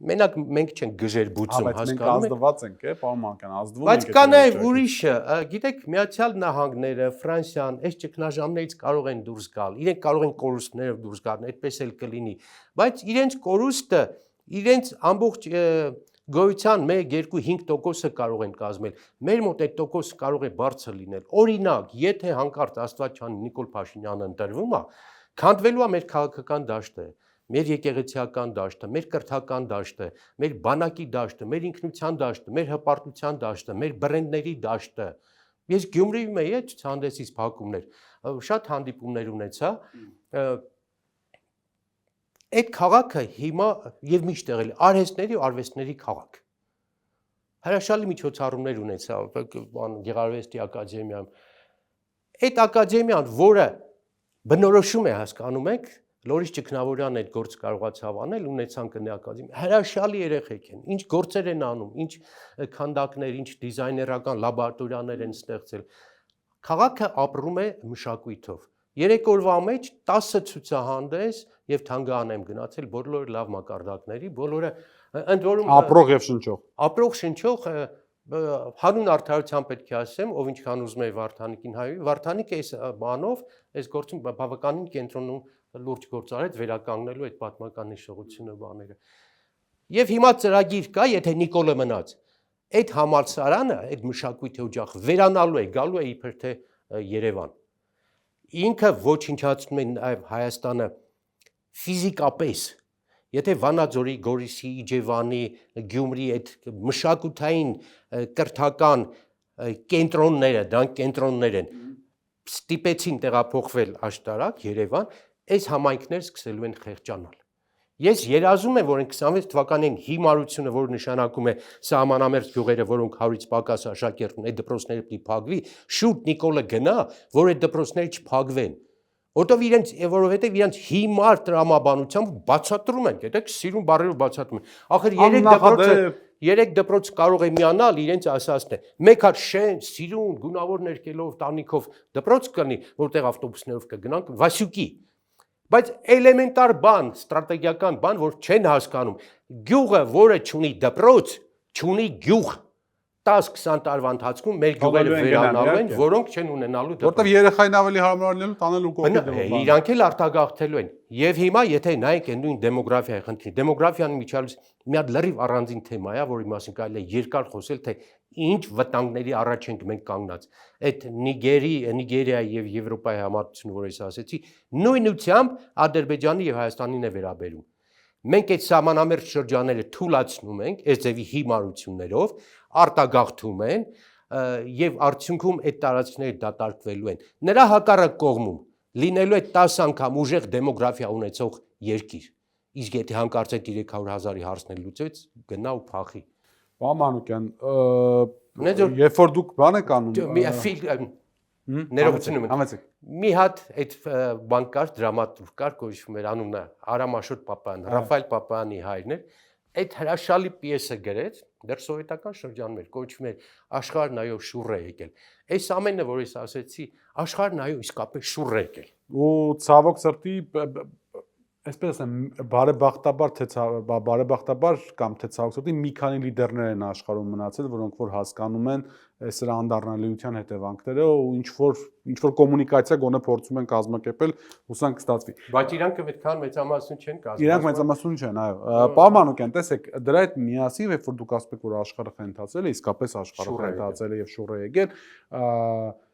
մենակ մենք չենք գժեր բուծում, հասկանում եք։ Մենք ազդված ենք, պարոն Մանուկյան, ազդվում ենք։ Բայց կա նաև ուրիշը, գիտեք, Միացյալ Նահանգները, Ֆրանսիան, այս ճգնաժամներից կարող են դուրս գալ, իրենք կարող են կորուստներով դուրս գալ, այդպես էլ կլինի, բայց իրենց կորուստը, իրենց ամբողջ գոյության 1-2-5%-ը կարող են կազմել։ Մեր մոտ այդ տոկոսը կարող է բարձր լինել։ Օրինակ, եթե հանկարծ Աստված չանի Նիկոլ Փաշինյանը ընտրվում է, քանդվելու է մեր քաղաքական դաշտը, մեր եկեղեցիական դաշտը, մեր կրթական դաշտը, մեր բանակի դաշտը, մեր ինքնության դաշտը, մեր հպարտության դաշտը, մեր բրենդների դաշտը։ Ես Գյումրիում էի ցուցահանդեսից փակումներ, շատ հանդիպումներ ունեցա։ Այդ քաղաքը հիմա եւ միշտ եղել արհեստների ու արվեստների քաղաք։ Հրաշալի միջոցառումներ ունեցա Գեղարվեստի ակադեմիայում։ Այդ ակադեմիան, որը բնորոշում է, հասկանում եք, Լորիս Ճգնավորյանը այդ գործը կարողացավ անել, ունեցան կնե ակադեմիա։ Հրաշալի երեխեք են, ինչ գործեր են անում, ինչ քանդակներ, ինչ դիզայներական լաբորատորիաներ են ստեղծել։ Քաղաքը ապրում է մշակույթով։ 3 օրվա մեջ 10 ցուցահանդես եւ թանգարան եմ գնացել, բոլորը լավ մակարդակների, բոլորը ընդ որում ապրող եւ շնչող։ Ապրող շնչող հանուն արդարության պետք է ասեմ, ով ինչքան ուզում է Վարդանիկին հայրի, Վարդանիկը այս բանով, այս գործում բավականին կենտրոնում լուրջ գործ արեց վերականգնելու այդ պատմական հիշողությունը բաները։ Եվ հիմա ծրագիր կա, եթե Նիկոլը մնաց, այդ համալսարանը, այդ մշակույթի օջախը վերանալու է, գալու է իբր թե Երևան։ Ինքը ոչնչացնում է նաև Հայաստանը ֆիզիկապես, եթե Վանաձորի, Գորիսի, Իջևանի, Գյումրի այդ մշակութային կրթական կենտրոնները, դրանք կենտրոններ են, ստիպեցին տեղափոխվել աշտարակ, Երևան, այս համայնքները սկսելու են խեղճանալ։ Ես երազում եմ, որ 26 թվականին հիմարությունը, որ նշանակում է սահմանամերձ գյուղերը, որոնք 100-ից պակաս աշակերտ ունեն, այդ դպրոցները պետք է փակվի, շուտ Նիկոլը գնա, որ այդ դպրոցները չփակվեն։ Որովհետև իրենց հիմար տրամաբանությամբ բացատրում են, գիտեք, սիրուն բառերով բացատրում են։ Ախր 3 դպրոց կարող է միանալ իրենց ասածն է։ Մեկ հատ շեն, սիրուն, գունավոր ներկելով, տանիքով դպրոց կլինի, որտեղ ավտոբուսներով կգնանք, Վասյուկի։ Բայց էլեմենտար բան, ստրատեգիական բան, որ չեն հասկանում։ Գյուղը, որը չունի դպրոց, չունի գյուղ։ 10-20 տարվա ընթացքում մեր գյուղերը վերանալու են, որոնք չեն ունենալու դպրոց։ Որտեվ երեխային ավելի հարմար լինելու տանելու կողքի դեպքում։ Իրանք էլ արտագաղթելու են։ Եվ հիմա եթե նայենք այն նույն դեմոգրաֆիայի խնդրին, դեմոգրաֆիան միջալից մի հատ լրիվ առանձին թեմա է, որի մասին կարելի է երկար խոսել, թե ինչ վտանգների առաջ ենք մենք կանգնած։ Այդ Նիգերիայի եւ Եվրոպայի համատությունը, որ ես ասեցի, նույնությամբ Ադրբեջանի եւ Հայաստանին է վերաբերում։ Մենք այդ սահմանամերձ շրջանները թույլատրում ենք այս ձևի հիմարություններով, արտագաղթում են եւ արդյունքում այդ տարածքները դատարկվելու են։ Նրա հակառակ կողմում լինելու է 10 անգամ ուժեղ դեմոգրաֆիա ունեցող երկիր։ Իսկ եթե հանկարծ այդ 300,000-ի հարցն լուծեց, գնա ու փախի։ Պարոն Մանուկյան, երբ որ դուք բան եք անում, ներողություն եմ։ Մի հատ այդ բան կար, դրամատուրգ կար, կոչվում էր անունը Արամ Աշոտ Պապայան, Ռաֆայել Պապայանի հայրն էր։ Այդ հրաշալի պիեսը գրեց, դեռ սովետական շրջանում էր, կոչվում էր Աշխարհն այո շուռ է եկել։ Այս ամենը, որ ես ասեցի, աշխարհն այո իսկապես շուռ է եկել։ Ու ցավոք սրտի, այսպես ասեմ, բարեբախտաբար կամ թե ցավոք սրտի մի քանի լիդերներ են աշխարհում մնացել, որոնք որ հասկանում են այս սրա անդառնալիության հետևանքները ու ինչ որ կոմունիկացիա գոնե փորձում են կազմակերպել, հուսանք կստացվի։ Բայց իրանք այդքան մեծամասն չեն կազմում։ Իրանք մեծամասն չեն, այո։ Պարոն Մանուկյան, տեսեք, դրա հետ միասին, երբ որ դուք ասում եք, որ աշխարհը խենթացել է, իսկապես աշխարհը խենթացել է եւ շուռ է եկել,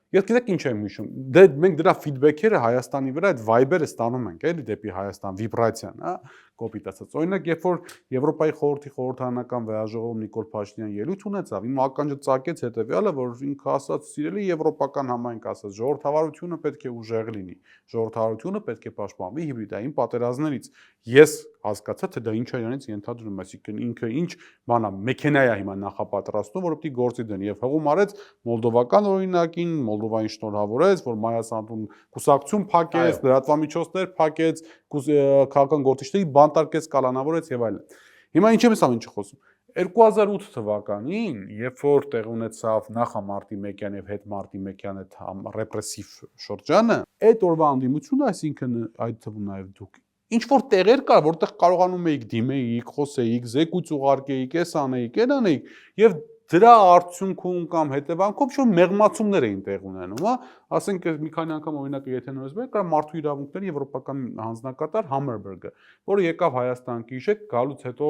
ես գիտեք ինչ եմ հիշում։ Դե մենք դրա ֆիդբեքերը Հայաստանի վրա այդ վայբերը ստանում ենք, էլի դեպի Հայաստան, վիբրացիան, հա, կոպիտ ասած։ Օրինակ, երբ որ Եվրոպայի խորհրդի խորհրդարանական վերաժողովում Նիկոլ Փաշինյանը ելույթ ունեցավ, իմ ականջը ծակեց հետեւյալը, որ ինքը ասաց, սիրելի եվրոպական համայնք ասաց, ժողովրդավարությունը պետք է ուժեղ լինի, ժողովրդավարությունը պետք է պաշտպանվի հիբրիդային պատերազմներից։ Ես հասկացա, թե դա ինչ է իրանից ենթադրում, այսինքն ինքը ինչ բան է, մեքենա է հիմա նախապատրաստում, որ պետք է գործի դնի եւ հղում արեց մոլդովական օրինակին, Մոլդովային շնորհավորեց, որ Մայասանտուն կուսակցություն փակեց, լրատվամիջոցներ փակեց, քաղաքական գործիչների բանտարկեց, կալանավորեց եւ այլն։ Հիմա ինչ եմ ես ամենը խոսում։ 2008 թվականին, երբ որ տեղ ունեցավ նախ մարտի 1-յան եւ հետ մարտի 1-յան այդ ռեպրեսիվ շրջանը, այդ օրվա անդիմությունը, այսինքն այդ թվում նաեւ դուք ինչ որ տեղեր կար, որտեղ կարողանում էիք դիմեիք, խոսեիք, զեկույց ուղարկեիք, էս անեիք, այն անեիք եւ դրա արդյունքում կամ հետևանքով ինչ-որ մեղմացումներ էին տեղ ունենում, հա, ասենք մի քանի անգամ օրինակը եթե նորից բերենք, կար մարդու իրավունքների եվրոպական հանձնակատար Համերբերգը, որը եկավ Հայաստան, գիշեք, գալուց հետո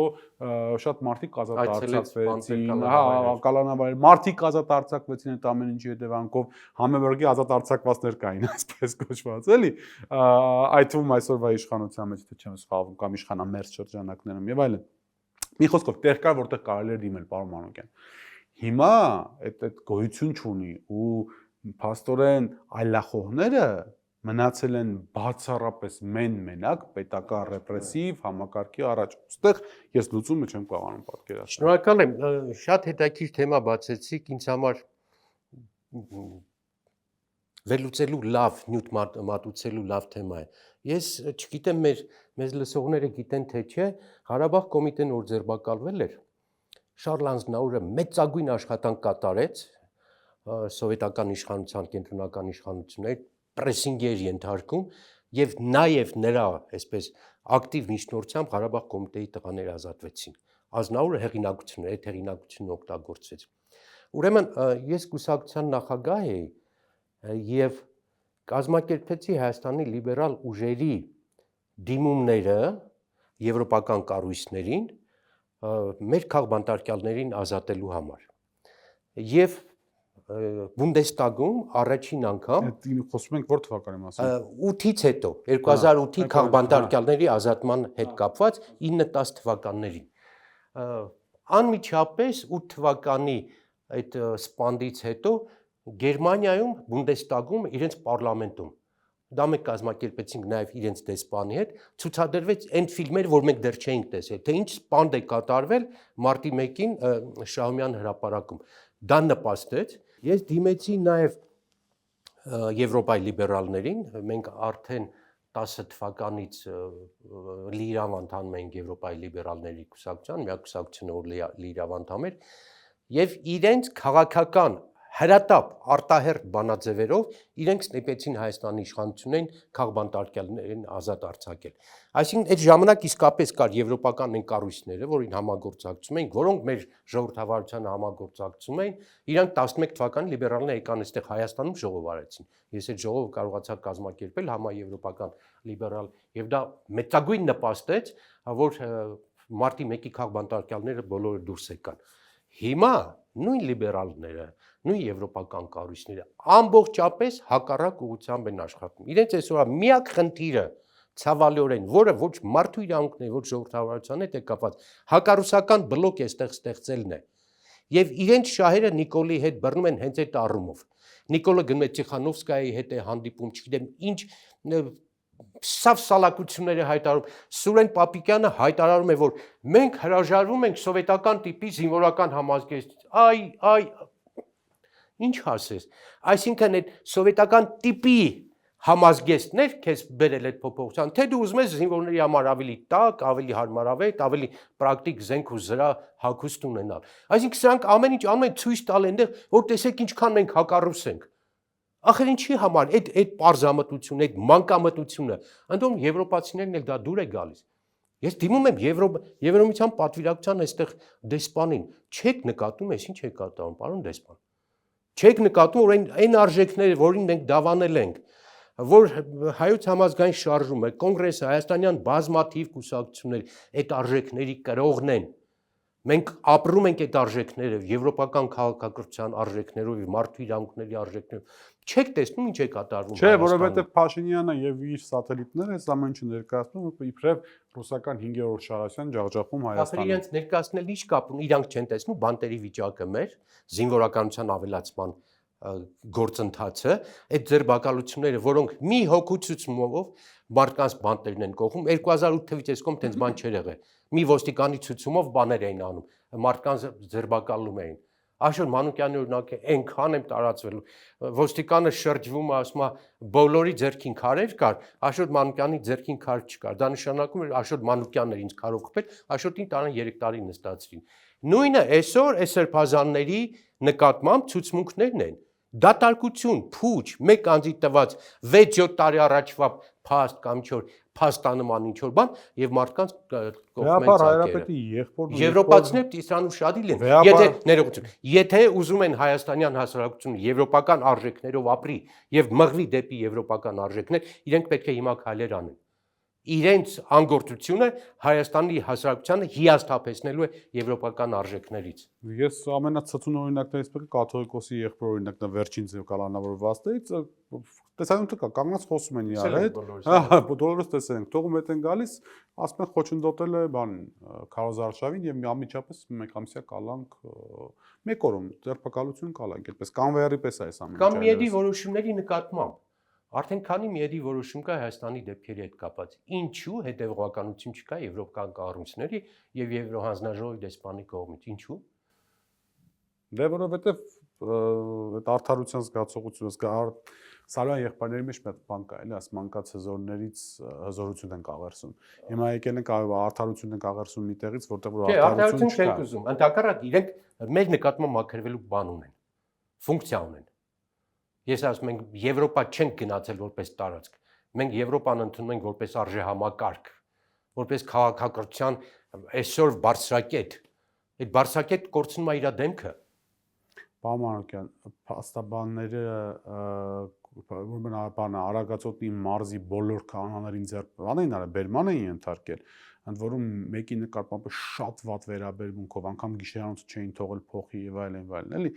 շատ մարդիկ ազատ արձակվեցին, հա, կալանավայր, մարդիկ ազատ արձակվեցին այդ ամեն ինչի հետևանքով, Համերբերգի ազատ արձակվածներ կային, այսպես կոչված, էլի, այդ թվում այսօրվա իշխանության մեջ թե չեմ սխալվում կամ իշխանամերձ շրջանակներում եւ այլն։ Մի խոսքով տեղ կար, որտեղ կարելի էր դիմել, պարոն Մանուկյան։ Հիմա այդ գոյություն չունի ու փաստորեն այլախոհները մնացել են բացառապես մենակ պետական ռեպրեսիվ համակարգի առաջ։ Ոստեղ ես լուծումը չեմ կարողանում պատկերացնել։ Շնորհակալ եմ, շատ հետաքրքիր թեմա բացեցիք, ինձ համար վերլուծելու լավ, նյութ մատուցելու լավ թեմա է։ Ես չգիտեմ մեզ լսողները գիտեն թե չէ, Ղարաբաղ կոմիտեն որ ձերբակալվել էր, Շարլ Ազնաուրը մեծագույն աշխատանք կատարեց սովետական իշխանության, կենտրոնական իշխանությունների պրեսինգի էր ենթարկում եւ նաեւ նրա այսպես ակտիվ միջնորդությամբ Ղարաբաղ կոմիտեի տղաները ազատվեցին։ Ազնաուրը հեղինակություն էր, այդ հեղինակությունը օգտագործվեց։ Ուրեմն ես կուսակցության նախագահ էի եւ կազմակերպեցի Հայաստանի լիբերալ ուժերի դիմումները եվրոպական կառույցներին մեր քաղբանտարկյալներին ազատելու համար։ Եվ Բունդեստագում առաջին անգամ խոսում ենք որ թվականի մասին 8-ից հետո 2008-ի քաղբանտարկյալների ազատման հետ կապված 9-10 թվականներին անմիջապես 8 թվականի այդ սպանդից հետո Գերմանիայում Բունդեստագում իրենց պարլամենտում դա մենք կազմակերպեցինք նաև իրենց դեսպանի հետ ցուցադրվեց այն ֆիլմեր, որ մենք դեռ չէինք տեսել, թե ինչ սպանդ է կատարվել մարտի 1-ին Շահումյան հրապարակում։ Դա նպաստեց։ Ես դիմեցի նաև Եվրոպայի լիբերալներին, մենք արդեն 2010 թվականից լիիրավ անդամ ենք Եվրոպայի լիբերալների կուսակցության, միակ կուսակցությունը որ լիիրավ անդամ էր, եւ իրենց քաղաքական հրատապ արտահերտ բանաձևերով իրենք ստիպեցին Հայաստանի իշխանություններին քաղբանտարկյալներին ազատ արձակել։ Այսինքն այդ ժամանակ իսկապես կար եվրոպական այն կառույցները, որին համագործակցում էին, որոնք մեր ժողովրդավարությանը համագործակցում էին, իրանք 11 թվականին լիբերալները եկան այստեղ Հայաստանում ժողով արեցին։ Ես այդ ժողովը կարողացա կազմակերպել համաեվրոպական լիբերալ եւ դա մեծագույն նպաստեց, որ մարտի 1-ի քաղբանտարկյալները բոլորը դուրս եկան։ Հիմա նույն լիբերալները, նույն եվրոպական կառույցները ամբողջապես հակառակ ուղղությամբ են աշխատում։ Իրենց այսօր միակ խնդիրը ցավալիորեն, որը ոչ մարդու իրավունքների, ոչ ժողովրդավարության հետ է կապված, հակառուսական բլոկ է ստեղծելն է։ Եվ իրենց շահերը Նիկոլի հետ բռնում են հենց այդ առումով։ Նիկոլը գնում է Տիխանովսկայի հետ է հանդիպում, չգիտեմ ինչ սավ սալակությունները հայտարարում։ Սուրեն Պապիկյանը հայտարարում է, որ մենք հրաժարվում ենք սովետական տիպի զինվորական համազգեստից։ Այ, ինչ ասես։ Այսինքն այդ սովետական տիպի համազգեստներ քեզ բերել այդ փոփոխության, թե դու ուզում ես զինվորների համար ավելի տաք, ավելի հարմարավետ, ավելի պրակտիկ զենք ու զրա հագուստ ունենալ։ Այսինքն սրանք ամեն ինչ անում են ցույց տալ այնտեղ, որ տեսեք ինչքան մենք հակառուս ենք։ Ախր ինչի համար այդ պարզամտությունը, այդ մանկամտությունը, ընդդեմ եվրոպացիներն էլ դա դուր է գալիս։ Ես դիմում եմ Եվրոմիության պատվիրակության այստեղ դեսպանին, չեք նկատում, ես ինչ է կատարում, պարոն դեսպան։ Չեք նկատում, որ այն արժեքները, որին մենք դավանել ենք, որ հայոց համազգային շարժումը, կոնգրեսը, հայաստանյան բազմաթիվ կուսակցություններ այդ արժեքների կրողն են։ Մենք ապրում ենք այդ արժեքներով, եվրոպական քաղաքակրթության արժեքներով, մարդու իրավունքների արժեքներով։ Չեք տեսնում ինչ է կատարվում։ Չէ, որովհետև Փաշինյանը եւ իր սատելիտները այս ամեն ինչը ներկայացնում են իբրև ռուսական 5-րդ շարասյան ջախջախում Հայաստանում։ Իրենց ներկայացնել ինչ կապ ունի, իրանք չեն տեսնում բանտերի վիճակը մեր զինվորականության ավելացման գործընթացը, այդ ձերբակալությունները, որոնք մի հոգու ցուցումով մարդկանց բանտերն են կողում, 2008 թվականից այս կողմ տենց բան չէր եղել։ Մի ոստիկանի ցուցումով բաներ էին անում, մարդկանց ձերբակալում էին։ Աշոտ Մանուկյանի օրինակ այնքան եմ տարածվելու, ոստիկանը շրջվում է, ասում է բոլորի ձեռքին քարեր կար, Աշոտ Մանուկյանի ձեռքին քար չկար։ Դա նշանակում է Աշոտ Մանուկյանն էր ինձ քարով խփել, Աշոտին տարան 3 տարի նստացրին։ Նույնը այսօր այս սրբազանների նկատմամբ ցուցմունքներն են։ Դատարկություն, փուչ, մեկ անձի տված 6-7 տարի առաջվա փաստ կամ ինչ-որ փաստանման ինչ-որ բան եւ մարդկանց կողմից հայրապետի եղբորն Եվրոպացիները իրանուշադիլ են։ Եթե ներողություն, եթե ուզում են հայաստանյան հասարակությունը եվրոպական արժեքներով ապրի եւ մղվի դեպի եվրոպական արժեքներ, իրենք պետք է հիմա քայլեր անեն։ Իրենց անգործությունը Հայաստանի հասարակությանը հիասթափեցնելու է եվրոպական արժեքներից։ Ես ամենացածուն օրինակներից մեկը կաթողիկոսի եղբոր օրինակն է վերջին ձև կալանավորվածներից, տեսանում եք կանգնած խոսում են իրար հետ, բոլորս տեսել ենք, թողում հետ են գալիս, ասում են խոչընդոտել է բան քարոզարշավին եւ միամիջապես մեկամսյա կալանք մեկ օրում ձերբակալություն կալանք, այդպես կանվեյերի պես է այս ամենը։ Կամ միեդի որոշումների նկատմամբ արդեն քանի միեդի որոշում կա Հայաստանի դեպքերի հետ կապված։ Ինչու հետևողականություն չկա եվրոպական կառույցների եւ Եվրոհանձնաժողովի դեսպանի կողմից։ Ինչու։ Դե որովհետեւ այդ արդարության զգացողությունը Սարոյան եղբայրների մեջ մի հատ բան կա, էլի, ասում անկած հզորներից հզորություն են կաղերսում։ Հիմա եկել են արդարություն են կաղերսում մի տեղից, որտեղ որ արդարություն չեն ուզում։ Ընդհակառակ իրենք մեր նկատմամբ մաքրվելու բան ունեն։ Ֆունկցիա ունեն։ Ես ասում եմ, Եվրոպա չենք գնացել որպես տարածք։ Մենք Եվրոպան ընդունում ենք որպես արժեհամակարգ, որպես քաղաքակրթության այսօր բարձրակետ։ Այդ բարձրակետ կորցնում է իր դեմքը։ Պարոն Մանուկյան, փաստաբանները Արագածոտնի մարզի բոլոր կանոններին ձեռբերման են արել, բերման են ենթարկել, ընդ որում մեկի նկատմամբ շատ վատ վերաբերմունքով, անգամ գիշերանոցը չէին թողել փոխի եւ այլն, էլի,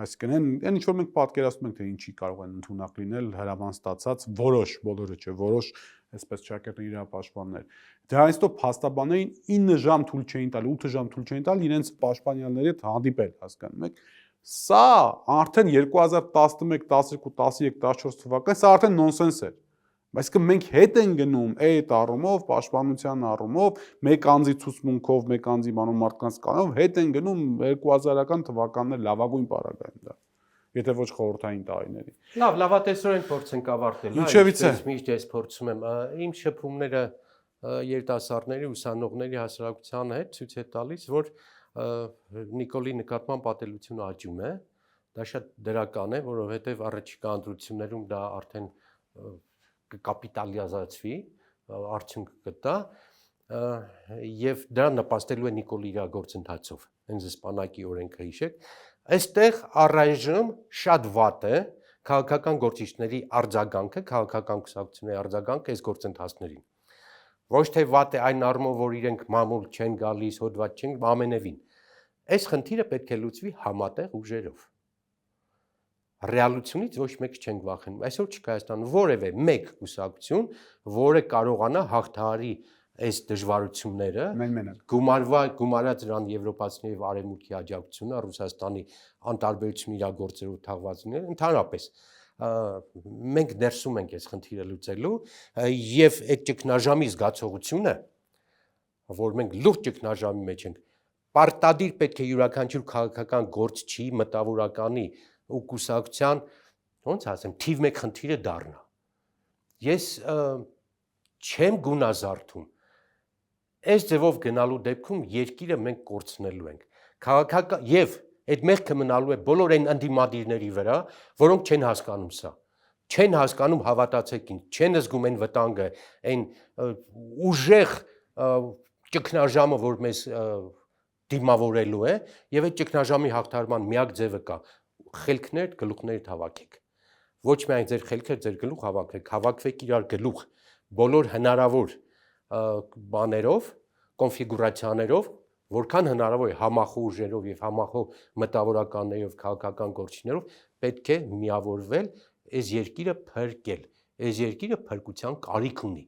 այսինքն այն ինչ որ մենք պատկերացնում ենք, թե ինչի կարող են ընդունակ լինել հրաման ստացած որոշ, բոլորը չէ, որոշ այսպես ճակատի իրապաշտպաններ։ Դրանից հետո փաստաբաններին 9 ժամ թույլ չէին տալ, 8 ժամ թույլ չէին տալ իրենց պաշտպանյալների հետ հանդիպել, հասկանում եք։ Սա արդեն 2011, 12, 13, 14 թվական, սա արդեն նոնսենս էր։ Այսինքն մենք հետ են գնում այդ առումով, պաշտպանության առումով, մեկ անձի ցուցմունքով, մեկ անձի մանու մարդկանց կանոնով հետ են գնում 2000-ական թվականներ լավագույն պարագայում դա։ եթե ոչ խորհրդային տարիների։ Լավատեսորեն փորձենք ավարտել, Ինչևից է։ Միշտ ես փորձում եմ իմ շփումները երիտասարդների, ուսանողների հասարակության հետ ցույց է տալիս, որ Նիկոլի նկատմամբ ատելությունը աճում է։ Դա շատ դրական է, որովհետև առաջիկա ընտրություններում դա արդեն կկապիտալիզացվի, արդյունք կտա եւ դրա նպաստելու է Նիկոլի իր գործընթացով։ Հենց սպանակի օրենքը հիշեք, այստեղ առայժմ շատ վատ է քաղաքական գործիչների արձագանքը, քաղաքական կուսակցությունների արձագանքը այս գործընթացներին։ Ոչ թե վատ է այն առումով, որ իրենք մամուլ չեն գալիս, հոդված չեն, ամենևին։ Այս խնդիրը պետք է լուծվի համատեղ ուժերով։ Ռեալությունից ոչ մեկ չենք վախենում։ Այսօր չկա Հայաստանում որևէ մեկ կուսակցություն, որը կարողանա հաղթահարի այս դժվարությունները, գումարած նրան եվրոպացիների եւ արևմուտքի աջակցությունը, Ռուսաստանի անտարբերությունը իր գործերով թաղվածները, ընդհանրապես մենք ներսում ենք այս խնդիրը լուծելու եւ այդ ճգնաժամի զգացողությունը, որ մենք լուրջ ճգնաժամի մեջ ենք, պարտադիր պետք է յուրաքանչյուր քաղաքական գործչի, մտավորականի ու կուսակցության, ոնց ասեմ, թիվ 1 խնդիրը դառնա։ Ես չեմ գունազարդում այս ձևով գնալու դեպքում երկիրը մենք կորցնելու ենք։ Քաղաքական եւ այդ մեղքը մնալու է բոլոր այն ընդդիմադիրների վրա, որոնք չեն հասկանում սա։ Չեն հասկանում, հավատացեք ինձ, չեն զգում այն վտանգը, այն ուժեղ ճգնաժամը, որ մեզ դիմավորելու է, եւ այդ ճգնաժամի հաղթահարման միակ ձևը կա՝ խելքներ, գլուխներ հավաքեք։ Ոչ միայն ձեր խելքը, ձեր գլուխ հավաքեք, հավաքվեք իրար գլուխ, բոլոր հնարավոր բաներով, կոնֆիգուրացիաներով, որքան հնարավոր է համախոհ ուժերով եւ համախոհ մտավորականներով, քաղաքական գործիչներով պետք է միավորվել այս երկիրը փրկել։ Այս երկիրը փրկության կարիք ունի։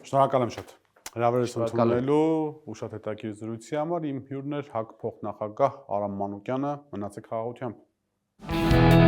Շնորհակալ եմ շատ։ Հրավերս ընդունելու ու շատ հետաքրքիր զրույցի համար իմ հյուրն էր ՀԱԿ փոխնախագահ Արամ Մանուկյանը, մնացեք խաղաղությամբ։